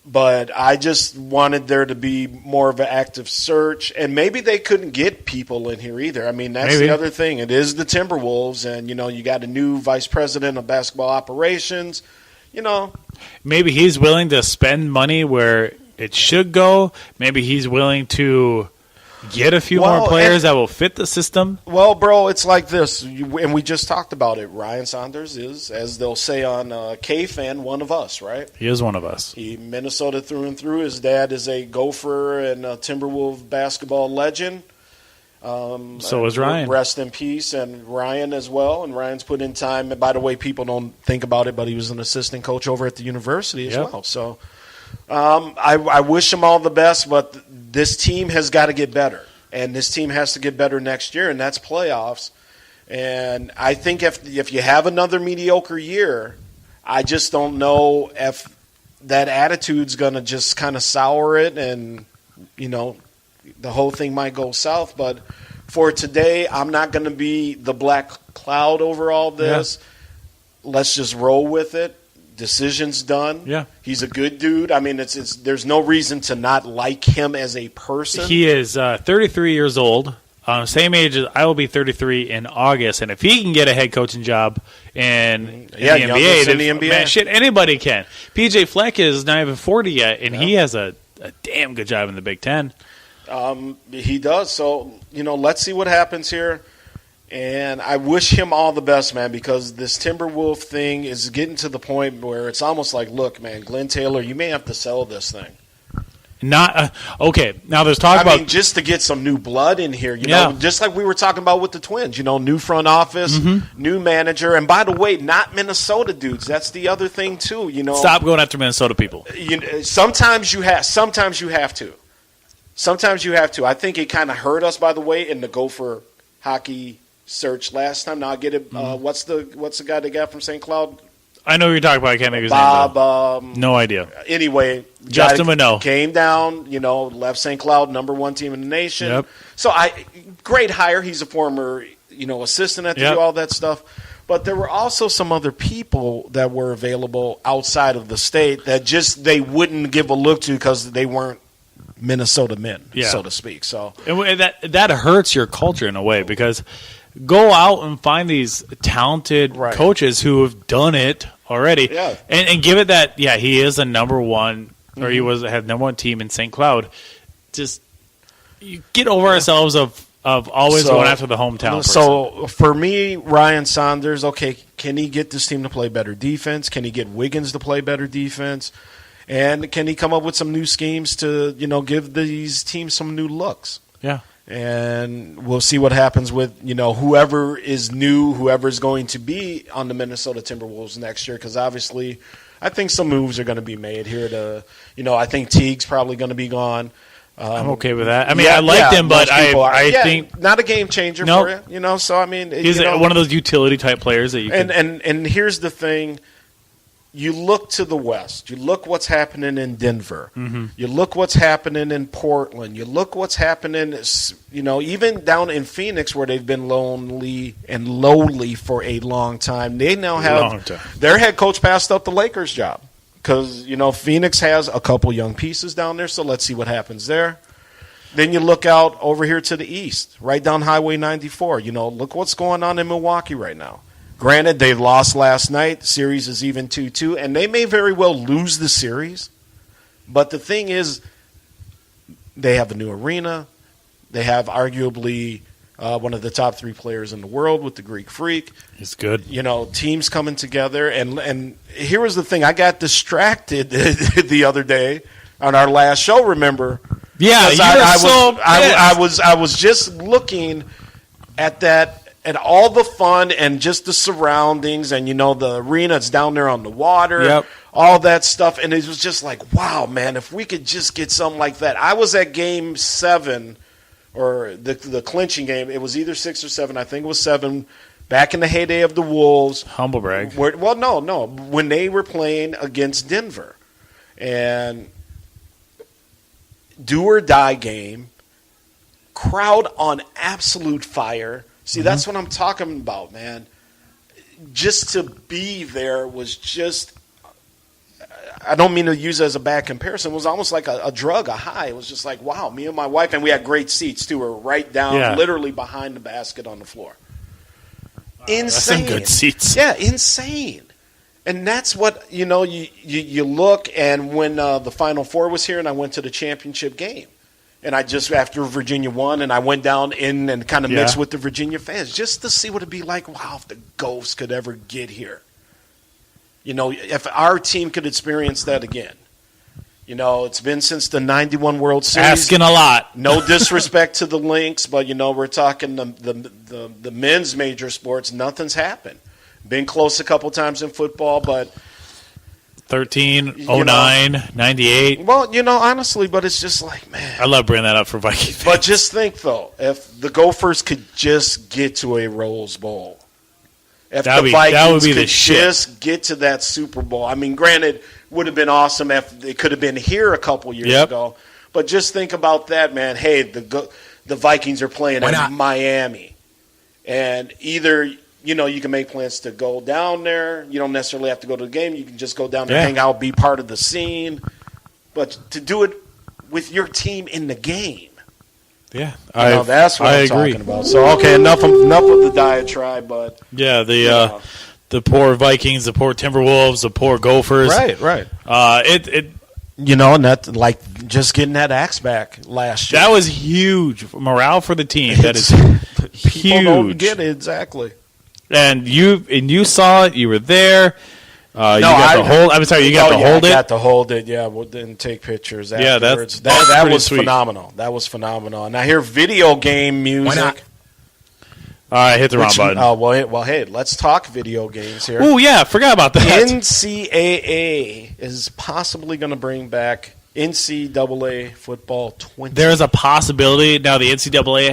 But I just wanted there to be more of an active search. And maybe they couldn't get people in here either. I mean, that's the other thing. It is the Timberwolves, and, you know, you got a new vice president of basketball operations. You know. Maybe he's willing to spend money where it should go. Maybe he's willing to get a few more players that will fit the system. Well, bro, it's like this, and we just talked about it. Ryan Saunders is, as they'll say on K-Fan, one of us, right? He is one of us. He Minnesota through and through. His dad is a Gopher and a Timberwolves basketball legend. So is Ryan. Rest in peace, and Ryan as well. And Ryan's put in time. And by the way, people don't think about it, but he was an assistant coach over at the university as well. So I wish him all the best, but this team has got to get better. And this team has to get better next year, and that's playoffs. And I think if you have another mediocre year, I just don't know if that attitude's going to just kind of sour it and, the whole thing might go south. But for today, I'm not going to be the black cloud over all this. Yeah. Let's just roll with it. Decision's done. Yeah. He's a good dude. I mean, there's no reason to not like him as a person. He is 33 years old, same age as I will be 33 in August. And if he can get a head coaching job in the NBA, man, shit, anybody can. PJ Fleck is not even 40 yet, and he has a damn good job in the Big Ten. He does. So, let's see what happens here. And I wish him all the best, man, because this Timberwolf thing is getting to the point where it's almost like, look, man, Glenn Taylor, you may have to sell this thing. Okay. Now there's talk about just to get some new blood in here, know, just like we were talking about with the Twins, new front office, new manager, and by the way, not Minnesota dudes. That's the other thing too. Stop going after Minnesota people. Sometimes you have to. I think it kind of hurt us, by the way, in the Gopher hockey search last time. Now I get it. What's the guy they got from St. Cloud? I know who you're talking about. I can't make his name. Bob. No idea. Anyway, Justin Minot came down. Left St. Cloud, #1 team in the nation. Yep. So great hire. He's a former assistant at do all that stuff. But there were also some other people that were available outside of the state that they wouldn't give a look to because they weren't Minnesota men, so to speak. So that hurts your culture in a way, because go out and find these talented coaches who have done it already, and give it that. Yeah, he is a #1, or he had #1 team in St. Cloud. Just you get over ourselves of always going after the hometown person. So for me, Ryan Saunders, okay, can he get this team to play better defense? Can he get Wiggins to play better defense? And can he come up with some new schemes to, give these teams some new looks? Yeah. And we'll see what happens with, whoever is new, whoever's going to be on the Minnesota Timberwolves next year, because obviously I think some moves are going to be made here to, I think Teague's probably going to be gone. I'm okay with that. I mean, I liked him, but I think not a game changer for you. So I mean, he's one of those utility type players that you can. And here's the thing: you look to the West. You look what's happening in Denver. Mm-hmm. You look what's happening in Portland. You look what's happening, even down in Phoenix, where they've been lonely and lowly for a long time. They now have their head coach passed up the Lakers job. Because, Phoenix has a couple young pieces down there, so let's see what happens there. Then you look out over here to the east, right down Highway 94. Look what's going on in Milwaukee right now. Granted, they lost last night. The series is even 2-2, and they may very well lose the series. But the thing is, they have a new arena. They have arguably one of the top 3 players in the world with the Greek Freak. He's good. Teams coming together. And here was the thing. I got distracted the other day on our last show, remember? Yeah, I was just looking at that, at all the fun and just the surroundings and, the arena, it's down there on the water, all that stuff. And it was just like, wow, man, if we could just get something like that. I was at Game 7, or the clinching game. It was either 6 or 7. I think it was 7. Back in the heyday of the Wolves. Humble brag. No. When they were playing against Denver. And do or die game. Crowd on absolute fire. See, that's what I'm talking about, man. Just to be there was just, I don't mean to use it as a bad comparison. It was almost like a drug, a high. It was just like, wow, me and my wife, and we had great seats, too. We're right down, literally behind the basket on the floor. Insane. That's some good seats. Yeah, insane. And that's what, you look, and when the Final Four was here, and I went to the championship game, and I just, after Virginia won, and I went down in and kind of mixed with the Virginia fans, just to see what it'd be like, wow, if the Ghosts could ever get here. If our team could experience that again. You know, it's been since the 91 World Series. Asking a lot. No disrespect to the Lynx, but, you know, we're talking the men's major sports. Nothing's happened. Been close a couple times in football, but 13, 09, 98. Well, you know, honestly, but it's just like, man. I love bringing that up for Viking fans. But just think, though, if the Gophers could just get to a Rose Bowl. If the Vikings could just get to that Super Bowl. I mean, granted, would have been awesome if it could have been here a couple years ago. But just think about that, man. Hey, the Vikings are playing in Miami. And either, you know, you can make plans to go down there. You don't necessarily have to go to the game. You can just go down there, hang out, be part of the scene. But to do it with your team in the game. Yeah, that's what I'm talking about. So, okay, enough of the diatribe, but the poor Vikings, the poor Timberwolves, the poor Gophers. Right. You know, and that, like, just getting that axe back last year. That was huge morale for the team. That is huge. People don't get it, exactly. And you saw it. You were there. You got to hold it. Yeah, we didn't take pictures afterwards. Yeah, that was sweet. Phenomenal. That was phenomenal. Now, here, video game music. Why not? All right, hit the wrong button. Well, hey, let's talk video games here. Oh, yeah, forgot about that. NCAA is possibly going to bring back NCAA Football 20. There's a possibility. Now, the NCAA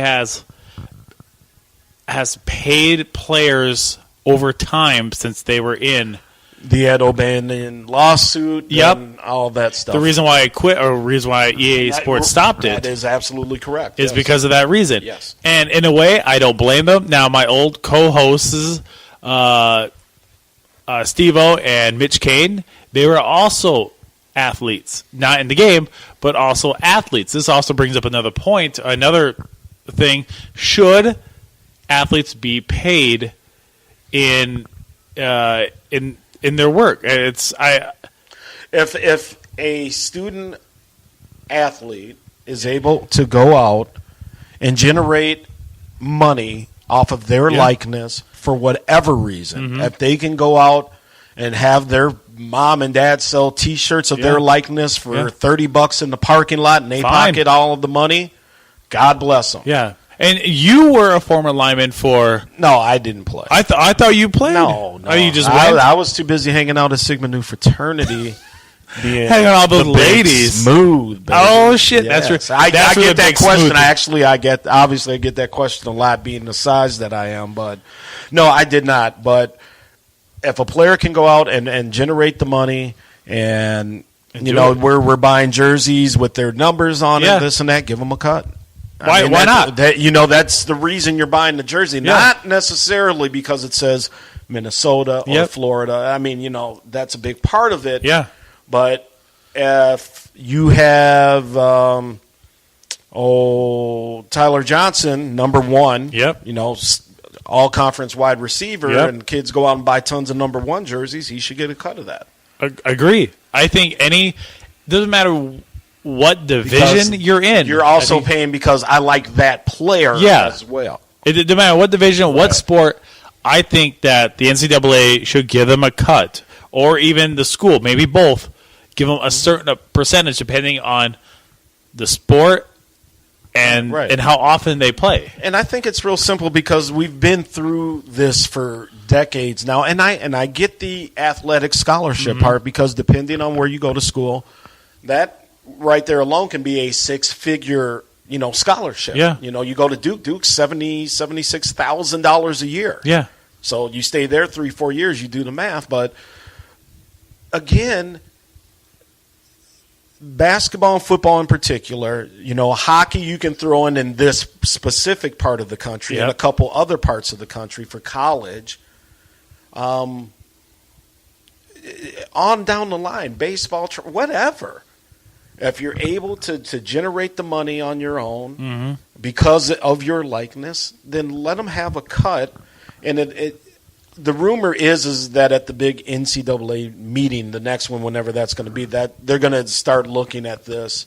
has paid players over time since they were in the Ed O'Bannon lawsuit and all that stuff. The reason why I quit, or the reason why EA Sports stopped it, that is absolutely correct. Is because of that reason. Yes. And in a way, I don't blame them. Now, my old co-hosts, Steve-O and Mitch Kane, they were also athletes. Not in the game, but also athletes. This also brings up another point, another thing. Should athletes be paid in their work? If a student athlete is able to go out and generate money off of their likeness for whatever reason, if they can go out and have their mom and dad sell T-shirts of their likeness for $30 in the parking lot and they pocket all of the money, God bless them. Yeah. And you were a former lineman for... No, I didn't play. I thought you played. No. Oh, you just went? I was too busy hanging out at Sigma Nu Fraternity. Hanging out with those ladies. Smooth, baby. Oh, shit. Yes. That's I get that question. Smooth. I get that question a lot being the size that I am. But no, I did not. But if a player can go out and generate the money and you know, we're buying jerseys with their numbers on it, this and that, give them a cut. Why not? That's the reason you're buying the jersey. Not necessarily because it says Minnesota or Florida. I mean, you know, that's a big part of it. Yeah. But if you have, Tyler Johnson, number one, you know, all-conference wide receiver, and kids go out and buy tons of number one jerseys, he should get a cut of that. Agree. I think doesn't matter what division you're in. You're also paying because I like that player as well. It doesn't matter what division, what sport. I think that the NCAA should give them a cut, or even the school, maybe both, give them a certain percentage depending on the sport and how often they play. And I think it's real simple because we've been through this for decades now, and I get the athletic scholarship part because depending on where you go to school, that right there alone can be a six-figure, you know, scholarship. Yeah. You know, you go to Duke's $76,000 a year. Yeah. So you stay there 3-4 years, you do the math. But again, basketball and football in particular, you know, hockey you can throw in this specific part of the country and a couple other parts of the country for college. On down the line, baseball, whatever. If you're able to generate the money on your own because of your likeness, then let them have a cut. And the rumor is that at the big NCAA meeting, the next one, whenever that's going to be, that they're going to start looking at this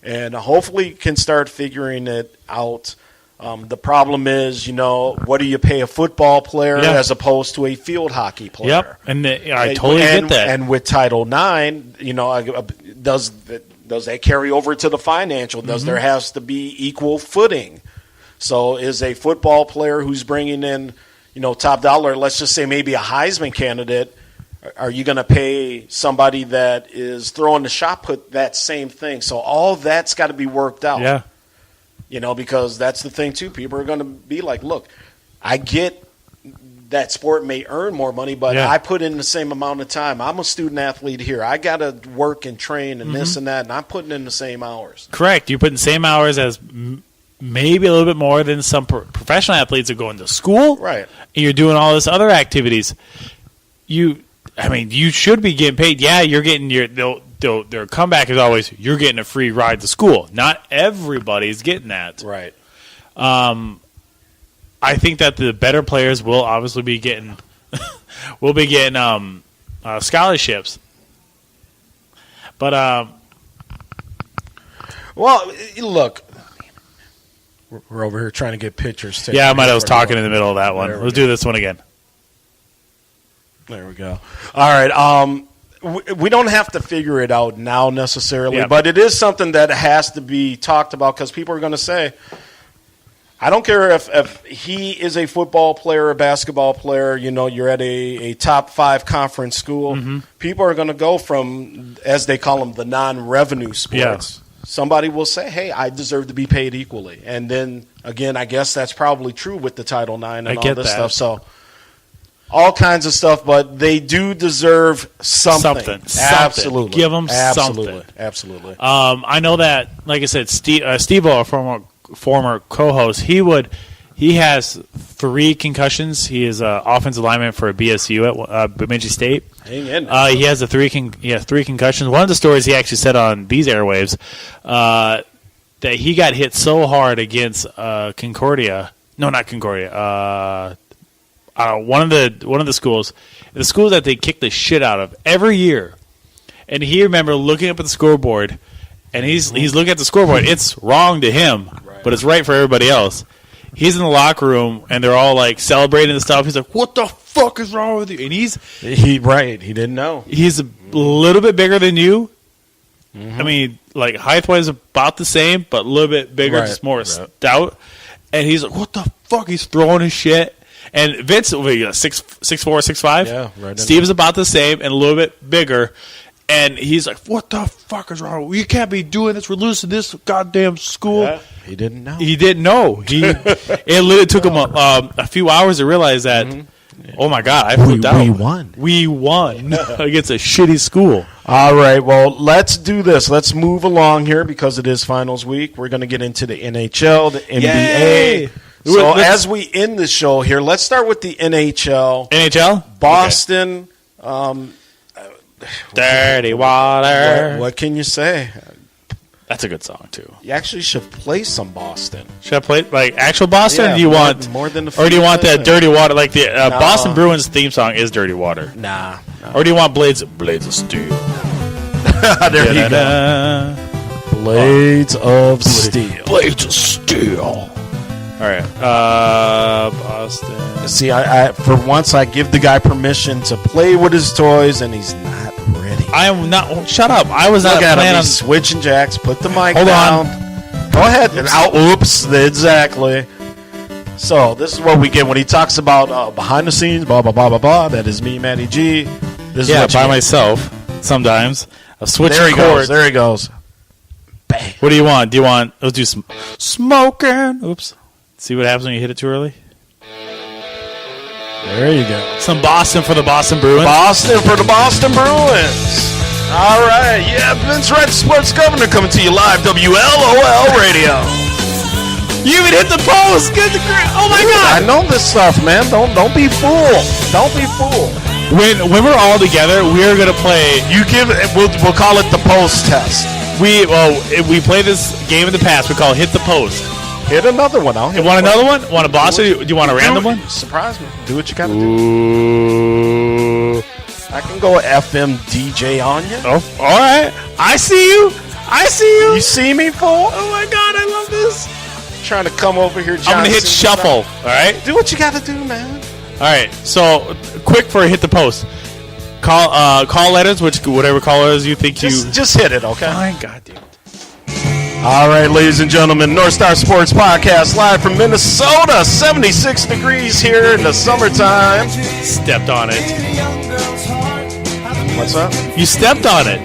and hopefully can start figuring it out. The problem is, you know, what do you pay a football player as opposed to a field hockey player? Yep, and I totally get that. And with Title IX, you know, does that carry over to the financial? Does there has to be equal footing? So is a football player who's bringing in, top dollar, let's just say maybe a Heisman candidate, are you going to pay somebody that is throwing the shot put that same thing? So all that's got to be worked out. Yeah. Because that's the thing, too. People are going to be like, look, I get that sport may earn more money, but I put in the same amount of time. I'm a student athlete here. I got to work and train and this and that, and I'm putting in the same hours. Correct. You're putting the same hours as maybe a little bit more than some professional athletes are going to school. Right. And you're doing all this other activities. You should be getting paid. Yeah, you're getting their comeback is always you're getting a free ride to school. Not everybody's getting that. Right. I think that the better players will obviously be getting scholarships. But well, look, we're over here trying to get pictures taken. Yeah, I was talking in the middle of that one. Let's do this one again. There we go. All right. We don't have to figure it out now necessarily, but it is something that has to be talked about because people are going to say, I don't care if he is a football player, a basketball player, you're at a top 5 conference school. Mm-hmm. People are going to go from, as they call them, the non-revenue sports. Yeah. Somebody will say, hey, I deserve to be paid equally. And then, again, I guess that's probably true with the Title IX and all this stuff. So all kinds of stuff, but they do deserve something. Absolutely. Give them something. Absolutely. I know that, like I said, Steve-O, our former co-host, he has 3 concussions. He is an offensive lineman for BSU at Bemidji State. Hang in. He has 3 concussions. One of the stories he actually said on these airwaves that he got hit so hard against Concordia. No, not Concordia. One of the schools that they kick the shit out of every year. And he remember looking up at the scoreboard, and he's looking at the scoreboard. It's wrong to him, but it's right for everybody else. He's in the locker room, and they're all like celebrating and stuff. He's like, "What the fuck is wrong with you?" And he didn't know. He's a little bit bigger than you. Mm-hmm. I mean, like height-wise about the same, but a little bit bigger, just more stout. And he's like, "What the fuck?" He's throwing his shit. And Vince, 6'4", 6'5". Yeah, right. Steve's about the same and a little bit bigger. And he's like, "What the fuck is wrong? You can't be doing this. We're losing this goddamn school." Yeah, he didn't know. It literally took him a few hours to realize that. Mm-hmm. Oh my God, I flipped out. We won against a shitty school. All right, well, let's do this. Let's move along here because it is finals week. We're going to get into the NHL, the NBA. Yay! So as we end the show here, let's start with the NHL. NHL? Boston. Okay. Dirty Water. What can you say? That's a good song too. You actually should play some Boston. Should I play like actual Boston? Yeah, or do you want more than or do you want that Dirty Water? Like the Boston Bruins theme song is Dirty Water. Nah. Or do you want Blades of Steel? There you go. Blades of Steel. Blades of Steel. All right, Boston. See, I for once I give the guy permission to play with his toys, and he's not ready. I am not. Oh, shut up! I was not planning on switching jacks. Put the mic Hold down. on. Go ahead. Oops. Exactly. So this is what we get when he talks about behind the scenes. Blah blah blah blah blah. That is me, Matty G. This is what by myself. Sometimes a switching there he cord. goes. There he goes. Bang. What do you want? Do you want? Let's do some smoking. Oops. See what happens when you hit it too early? There you go. Some Boston for the Boston Bruins. Boston for the Boston Bruins. All right. Yeah, Vince Wright, Sports Governor, coming to you live, WLOL Radio. You even hit the post. Good to great. Oh, my God. I know this stuff, man. Don't be fooled. Don't be fooled. When we're all together, we're going to play. We'll call it the post test. If we play this game in the past, we call it Hit the Post. Hit another one. You want another one? Want a Boston? Do you want a random one? Surprise me. Do what you got to do. I can go FM DJ on you. Oh, all right. I see you. You see me, fool? Oh, my God. I love this. Trying to come over here, John. I'm going to hit shuffle. All right? Do what you got to do, man. All right. So, quick for a Hit the Post. call letters, whatever call letters you think just hit it, okay? Fine, God damn it. All right, ladies and gentlemen, North Star Sports Podcast live from Minnesota. 76 degrees here in the summertime. Stepped on it. What's up? You stepped on it.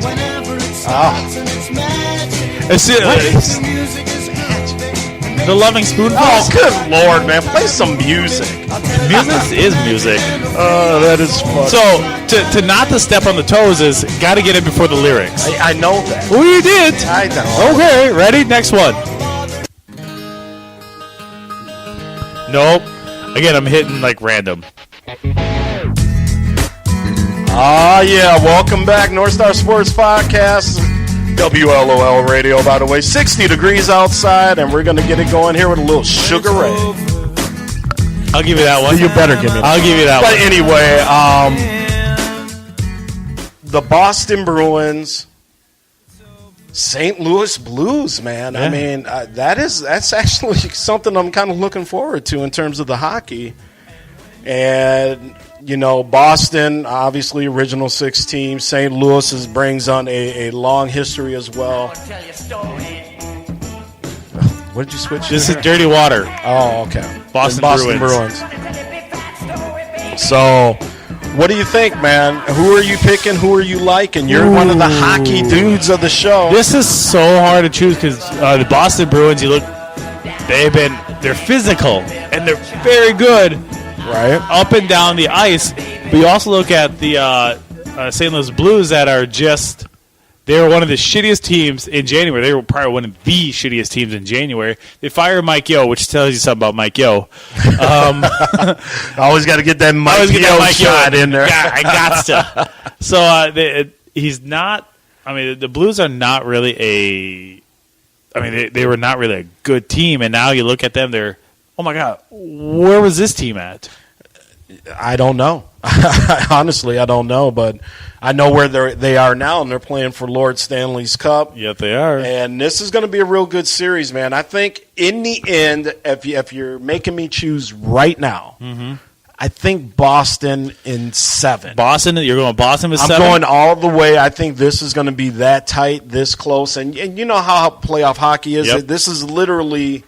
The Loving Spoonful. Oh, good Lord, man. Play some music. Music is music. Oh, that is fun. So, to not to step on the toes is got to get it before the lyrics. I know that. Well, you did. I know. Okay, ready? Next one. Nope. Again, I'm hitting like random. Yeah. Welcome back, North Star Sports Podcast. WLOL Radio, by the way. 60 degrees outside, and we're going to get it going here with a little Sugar Ray. I'll give you that one. You better give me that. I'll give you that but one. But anyway, the Boston Bruins, St. Louis Blues, man. Yeah. I mean, that's actually something I'm kind of looking forward to in terms of the hockey. And, you know, Boston, obviously original 6 team. St. Louis brings on a long history as well. What did you switch to? This is Dirty Water. Oh, okay. Boston Bruins. So, what do you think, man? Who are you picking? Who are you liking? You're one of the hockey dudes of the show. This is so hard to choose because the Boston Bruins, they're physical and they're very good. Right. Up and down the ice. But you also look at the St. Louis Blues that are just, they were one of the shittiest teams in January. They were probably one of the shittiest teams in January. They fired Mike Yeo, which tells you something about Mike Yeo. Always got to get that Mike Yeo shot in there. Yeah, I got to. So he's not, I mean, the Blues are not really they were not really a good team. And now you look at them, they're, oh my God, where was this team at? I don't know. Honestly, I don't know, but I know where they are now, and they're playing for Lord Stanley's Cup. Yep, they are. And this is going to be a real good series, man. I think in the end, if you're making me choose right now, I think Boston in 7. Boston, you're going Boston with 7? I'm going all the way. I think this is going to be that tight, this close. And you know how playoff hockey is. Yep. This is literally,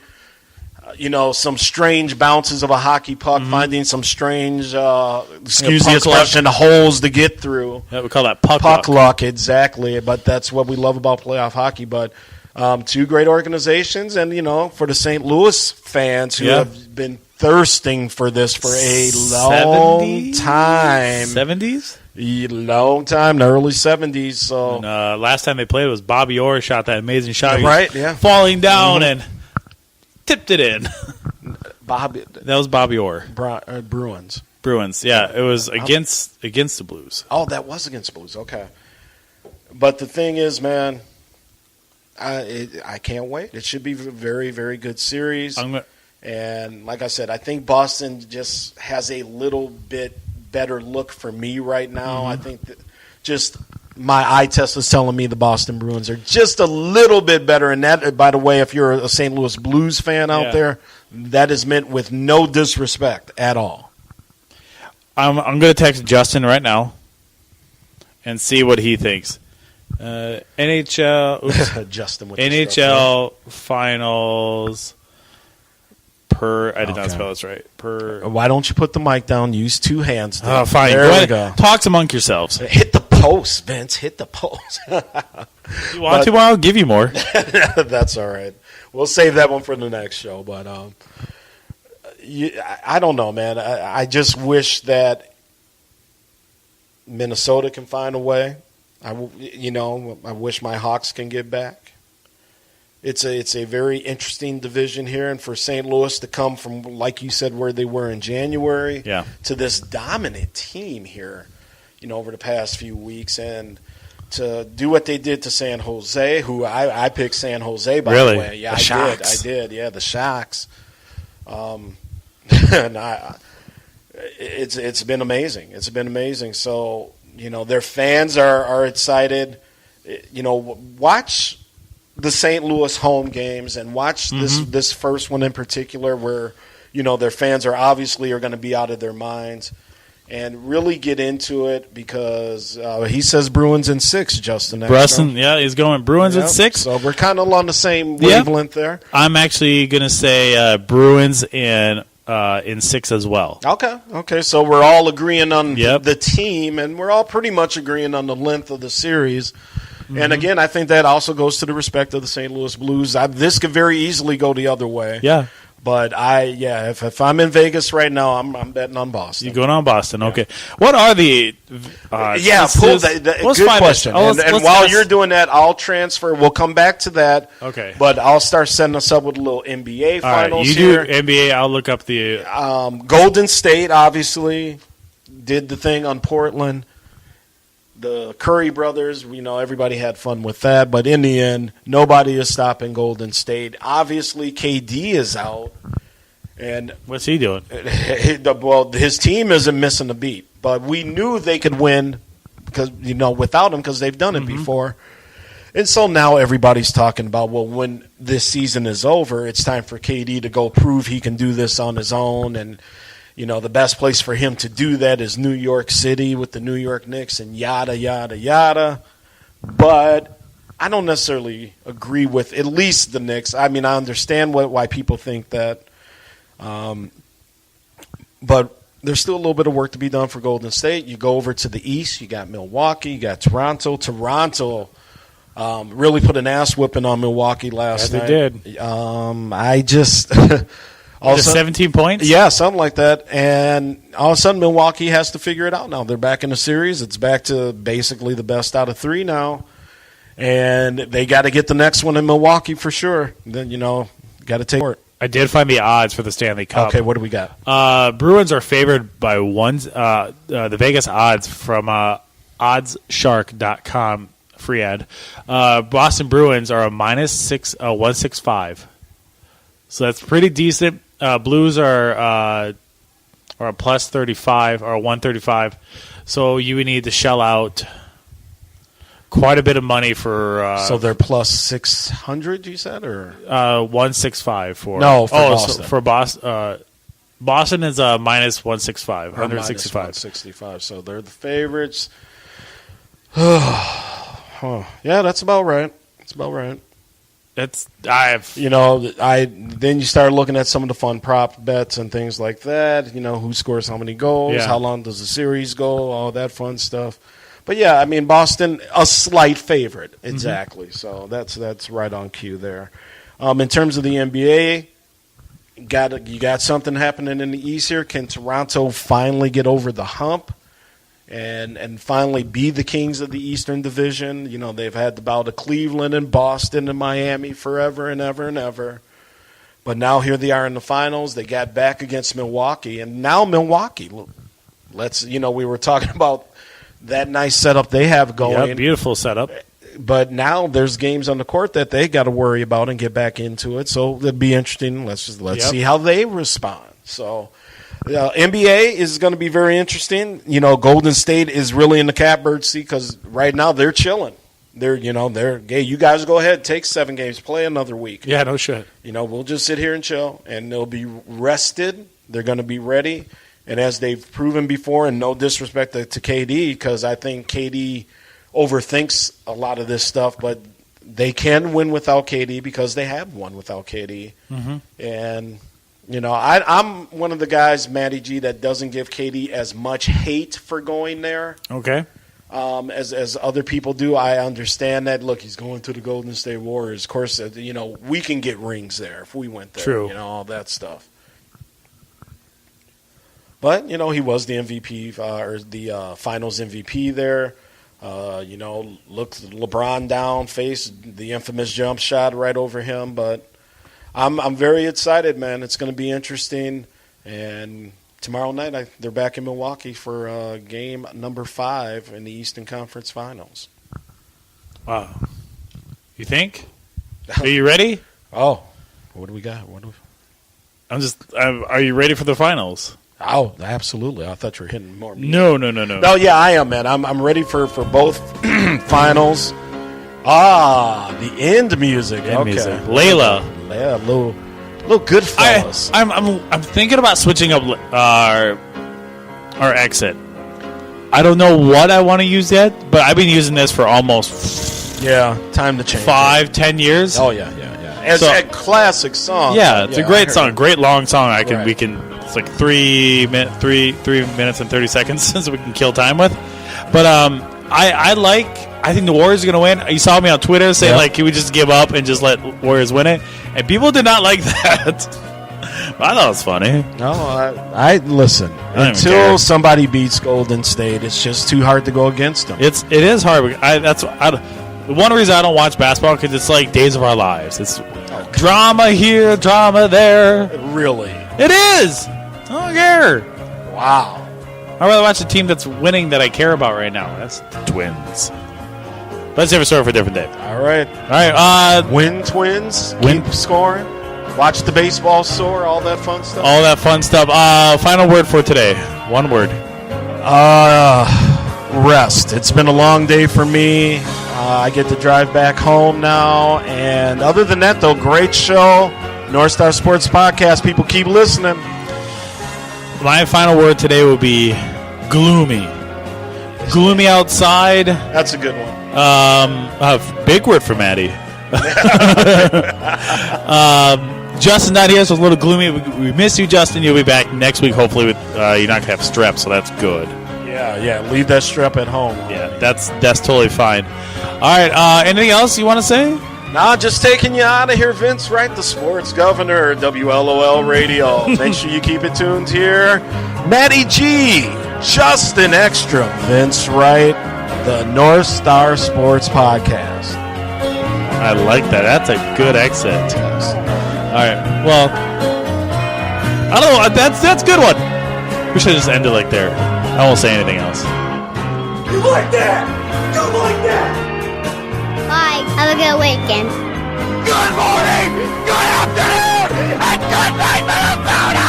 some strange bounces of a hockey puck, finding some strange, excuse the expression, holes to get through. Yeah, we call that puck luck. Exactly. But that's what we love about playoff hockey. But 2 great organizations, and, for the St. Louis fans who have been thirsting for this for a long time. 70s? Long time, the early 70s. So and, last time they played was Bobby Orr shot that amazing shot. Right, yeah. Falling down and tipped it in. That was Bobby Orr. Bruins. Bruins, yeah. It was against the Blues. Oh, that was against the Blues. Okay. But the thing is, man, I can't wait. It should be a very, very good series. And like I said, I think Boston just has a little bit better look for me right now. I think that just my eye test is telling me the Boston Bruins are just a little bit better. And that, by the way, if you're a St. Louis Blues fan out there, that is meant with no disrespect at all. I'm going to text Justin right now and see what he thinks. NHL Justin with NHL finals I did not spell this right. Why don't you put the mic down? Use 2 hands. Dude. Oh, fine. There we go. Talk among yourselves. Hit the post, Vince. Hit the post. You want to? I'll give you more. That's all right. We'll save that one for the next show. But I don't know, man. I just wish that Minnesota can find a way. I wish my Hawks can get back. It's a very interesting division here, and for St. Louis to come from, like you said, where they were in January to this dominant team here, over the past few weeks, and to do what they did to San Jose, who I picked San Jose, by the way. Yeah, I did. Yeah, the Sharks. And it's been amazing. It's been amazing. So, their fans are excited. Watch the St. Louis home games and watch this first one in particular where, their fans are going to be out of their minds. and really get into it because he says Bruins in 6, Justin. Bruston, yeah, he's going Bruins in 6. So we're kind of on the same wavelength there. I'm actually going to say Bruins in 6 as well. Okay. So we're all agreeing on the team, and we're all pretty much agreeing on the length of the series. Mm-hmm. And again, I think that also goes to the respect of the St. Louis Blues. This could very easily go the other way. Yeah. But if I'm in Vegas right now, I'm betting on Boston. You're going on Boston, okay. What are the good question. And while you're doing that, I'll transfer. We'll come back to that. Okay. But I'll start setting us up with a little NBA finals you here. do NBA, I'll look up the Golden State obviously did the thing on Portland. The Curry brothers, everybody had fun with that. But in the end, nobody is stopping Golden State. Obviously, KD is out. And what's he doing? Well, his team isn't missing a beat. But we knew they could win because without him because they've done it before. And so now everybody's talking about, well, when this season is over, it's time for KD to go prove he can do this on his own. And the best place for him to do that is New York City with the New York Knicks and yada, yada, yada. But I don't necessarily agree with at least the Knicks. I mean, I understand why people think that. But there's still a little bit of work to be done for Golden State. You go over to the East. You got Milwaukee. You got Toronto. Toronto really put an ass whipping on Milwaukee last night. They did. I just... Just 17 points? Yeah, something like that. And all of a sudden, Milwaukee has to figure it out now. They're back in the series. It's back to basically the best out of 3 now. And they got to get the next one in Milwaukee for sure. Then, got to take it. I did find the odds for the Stanley Cup. Okay, what do we got? Bruins are favored by 1. The Vegas odds from oddsshark.com, free ad. Boston Bruins are a -165. So that's pretty decent. Blues are a +35 or 135. So you would need to shell out quite a bit of money for. So they're +600, you said, or 165 for Boston. So for Boston. Boston is a -165, 165. 165. So they're the favorites. Yeah, that's about right. Then you start looking at some of the fun prop bets and things like that. Who scores how many goals, how long does the series go, all that fun stuff. But yeah, I mean Boston a slight favorite, exactly. So that's right on cue there. In terms of the NBA, you got something happening in the East here. Can Toronto finally get over the hump? And finally be the kings of the Eastern Division? They've had the bout of Cleveland and Boston and Miami forever and ever and ever. But now here they are in the finals. They got back against Milwaukee. And now Milwaukee, we were talking about that nice setup they have going. Yeah, beautiful setup. But now there's games on the court that they got to worry about and get back into it. So it'll be interesting. Let's see how they respond. So... NBA is going to be very interesting. Golden State is really in the catbird seat because right now they're chilling. Hey, you guys go ahead, take 7 games, play another week. Yeah, no shit. We'll just sit here and chill, and they'll be rested. They're going to be ready, and as they've proven before, and no disrespect to KD, because I think KD overthinks a lot of this stuff, but they can win without KD because they have won without KD, and. I'm one of the guys, Matty G, that doesn't give KD as much hate for going there. Okay. As other people do. I understand that. Look, he's going to the Golden State Warriors. Of course, we can get rings there if we went there. True. All that stuff. But, he was the MVP or the Finals MVP there. Looked LeBron down, faced the infamous jump shot right over him, but. I'm very excited, man. It's going to be interesting. And tomorrow night, they're back in Milwaukee for game number 5 in the Eastern Conference Finals. Wow. You think? Are you ready? What do we got? Are you ready for the finals? Oh, absolutely. I thought you were hitting more. No. No, yeah, I am, man. I'm ready for both finals. The end music. Music. Layla. Yeah, little Goodfellas. I'm thinking about switching up or exit. I don't know what I want to use yet, but I've been using this for almost time to change 5-10 years. Oh yeah. It's a classic song. Yeah, it's a great song, great long song. We can. It's like 3 minutes and 30 seconds, so we can kill time with. But I think the Warriors are going to win. You saw me on Twitter say like, can we just give up and just let Warriors win it? And people did not like that. I thought it was funny. No, I listen. Until somebody beats Golden State, it's just too hard to go against them. It is hard. The one reason I don't watch basketball because it's like Days of Our Lives. It's drama here, drama there. Really, it is. I don't care. Wow. I'd rather watch a team that's winning that I care about right now. That's the Twins. Let's have a story for a different day. All right. Win Twins. Keep scoring. Watch the baseball soar. All that fun stuff. All that fun stuff. Final word for today. One word. Rest. It's been a long day for me. I get to drive back home now. And other than that, though, great show. North Star Sports Podcast. People keep listening. My final word today will be gloomy. Gloomy outside. That's a good one. Big word for Maddie. Justin's not here, so it's a little gloomy. We miss you, Justin. You'll be back next week. Hopefully, you're not gonna have strep, so that's good. Yeah. Leave that strep at home. Yeah, that's totally fine. All right. Anything else you want to say? Nah, just taking you out of here, Vince Wright, the sports governor, WLOL Radio. Make sure you keep it tuned here. Matty G, Justin Ekstrom, Vince Wright, the North Star Sports Podcast. I like that. That's a good exit. All right. Well, I don't know. That's a good one. We should just end it like there. I won't say anything else. You like that? You like that? Bye. Have a good weekend. Good morning, good afternoon, and good night, Minnesota!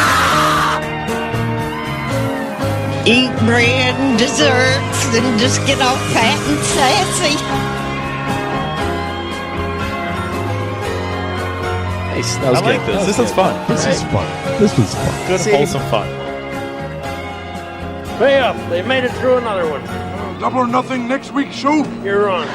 Eat bread and desserts and just get all fat and sassy. Nice. I like this. This is fun. This is fun. Good, wholesome fun. Pay up. They made it through another one. Double or nothing next week's show. You're on.